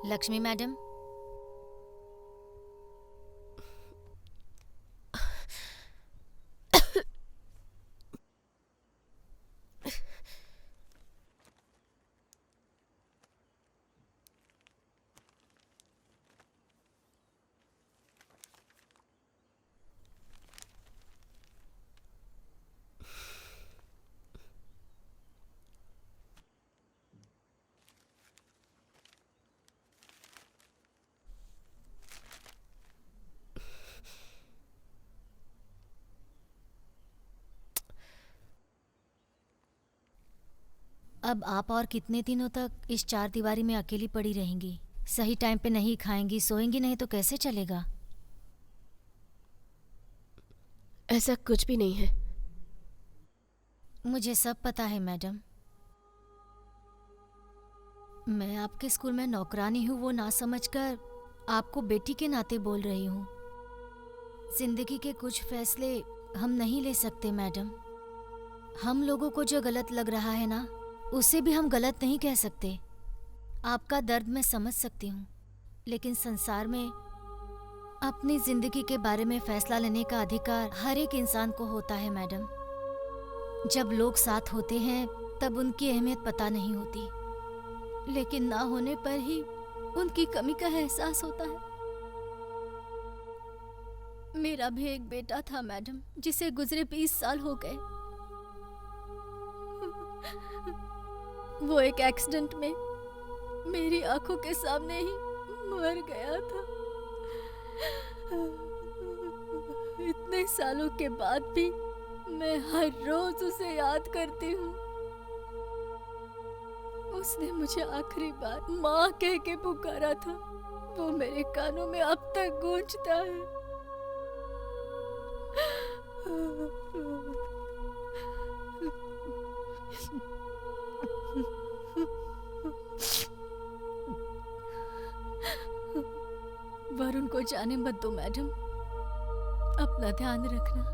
Lakshmi madam, अब आप और कितने दिनों तक इस चार दीवारी में अकेली पड़ी रहेंगी? सही टाइम पे नहीं खाएंगी, सोएंगी नहीं तो कैसे चलेगा? ऐसा कुछ भी नहीं है। मुझे सब पता है मैडम। मैं आपके स्कूल में नौकरानी हूँ वो ना समझकर आपको बेटी के नाते बोल रही हूँ। जिंदगी के कुछ फैसले हम नहीं ले सकते मैडम। हम लोगों को जो गलत लग रहा है ना, उसे भी हम गलत नहीं कह सकते। आपका दर्द मैं समझ सकती हूँ, लेकिन संसार में अपनी जिंदगी के बारे में फैसला लेने का अधिकार हर एक इंसान को होता है मैडम। जब लोग साथ होते हैं तब उनकी अहमियत पता नहीं होती, लेकिन ना होने पर ही उनकी कमी का एहसास होता है। मेरा भी एक बेटा था मैडम, जिसे गुजरे 20 साल हो गए। वो एक एक्सीडेंट में मेरी आंखों के सामने ही मर गया था। इतने सालों के बाद भी मैं हर रोज उसे याद करती हूँ। उसने मुझे आखिरी बार माँ कह के पुकारा था, वो मेरे कानों में अब तक गूंजता है। वरुण को जाने मत दो मैडम, अपना ध्यान रखना।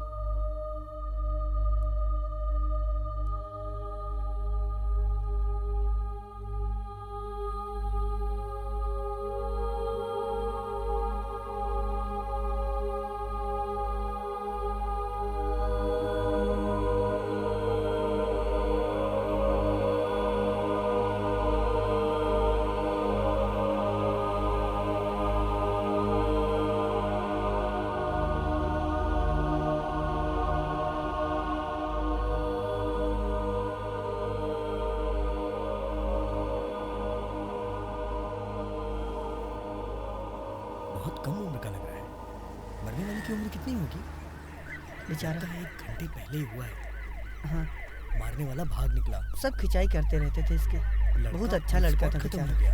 बहुत कम उम्र का लग रहा है। मरने वाले की उम्र कितनी होगी? बेचारा लगता है 1 घंटे पहले ही हुआ है। हाँ, मारने वाला भाग निकला। सब खिंचाई करते रहते थे इसके। बहुत अच्छा लड़का था खत्म बेचारा। हो गया।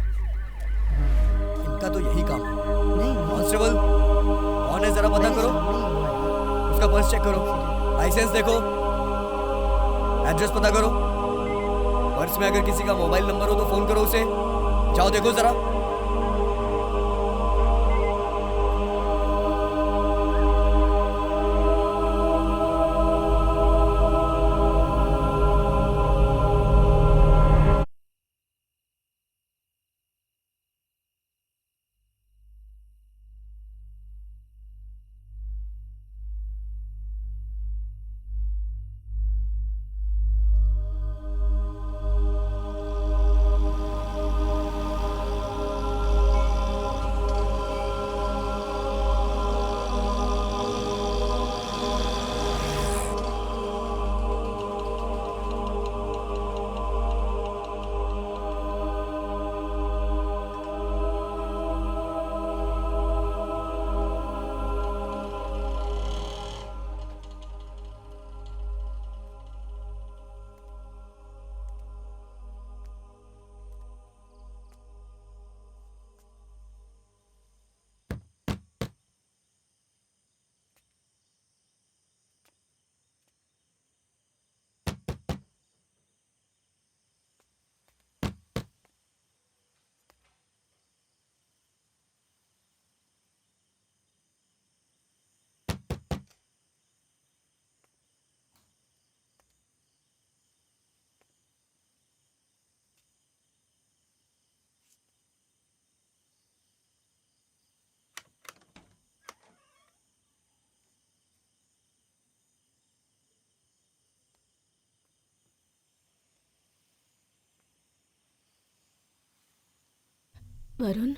इनका तो यही काम है। नहीं कांस्टेबल, कौन है जरा पता करो। उसका पर्स चेक करो, लाइसेंस देखो, एड्रेस पता करो। पर्स में अगर किसी का मोबाइल नंबर हो तो फोन करो उसे। जाओ देखो जरा। वरुण,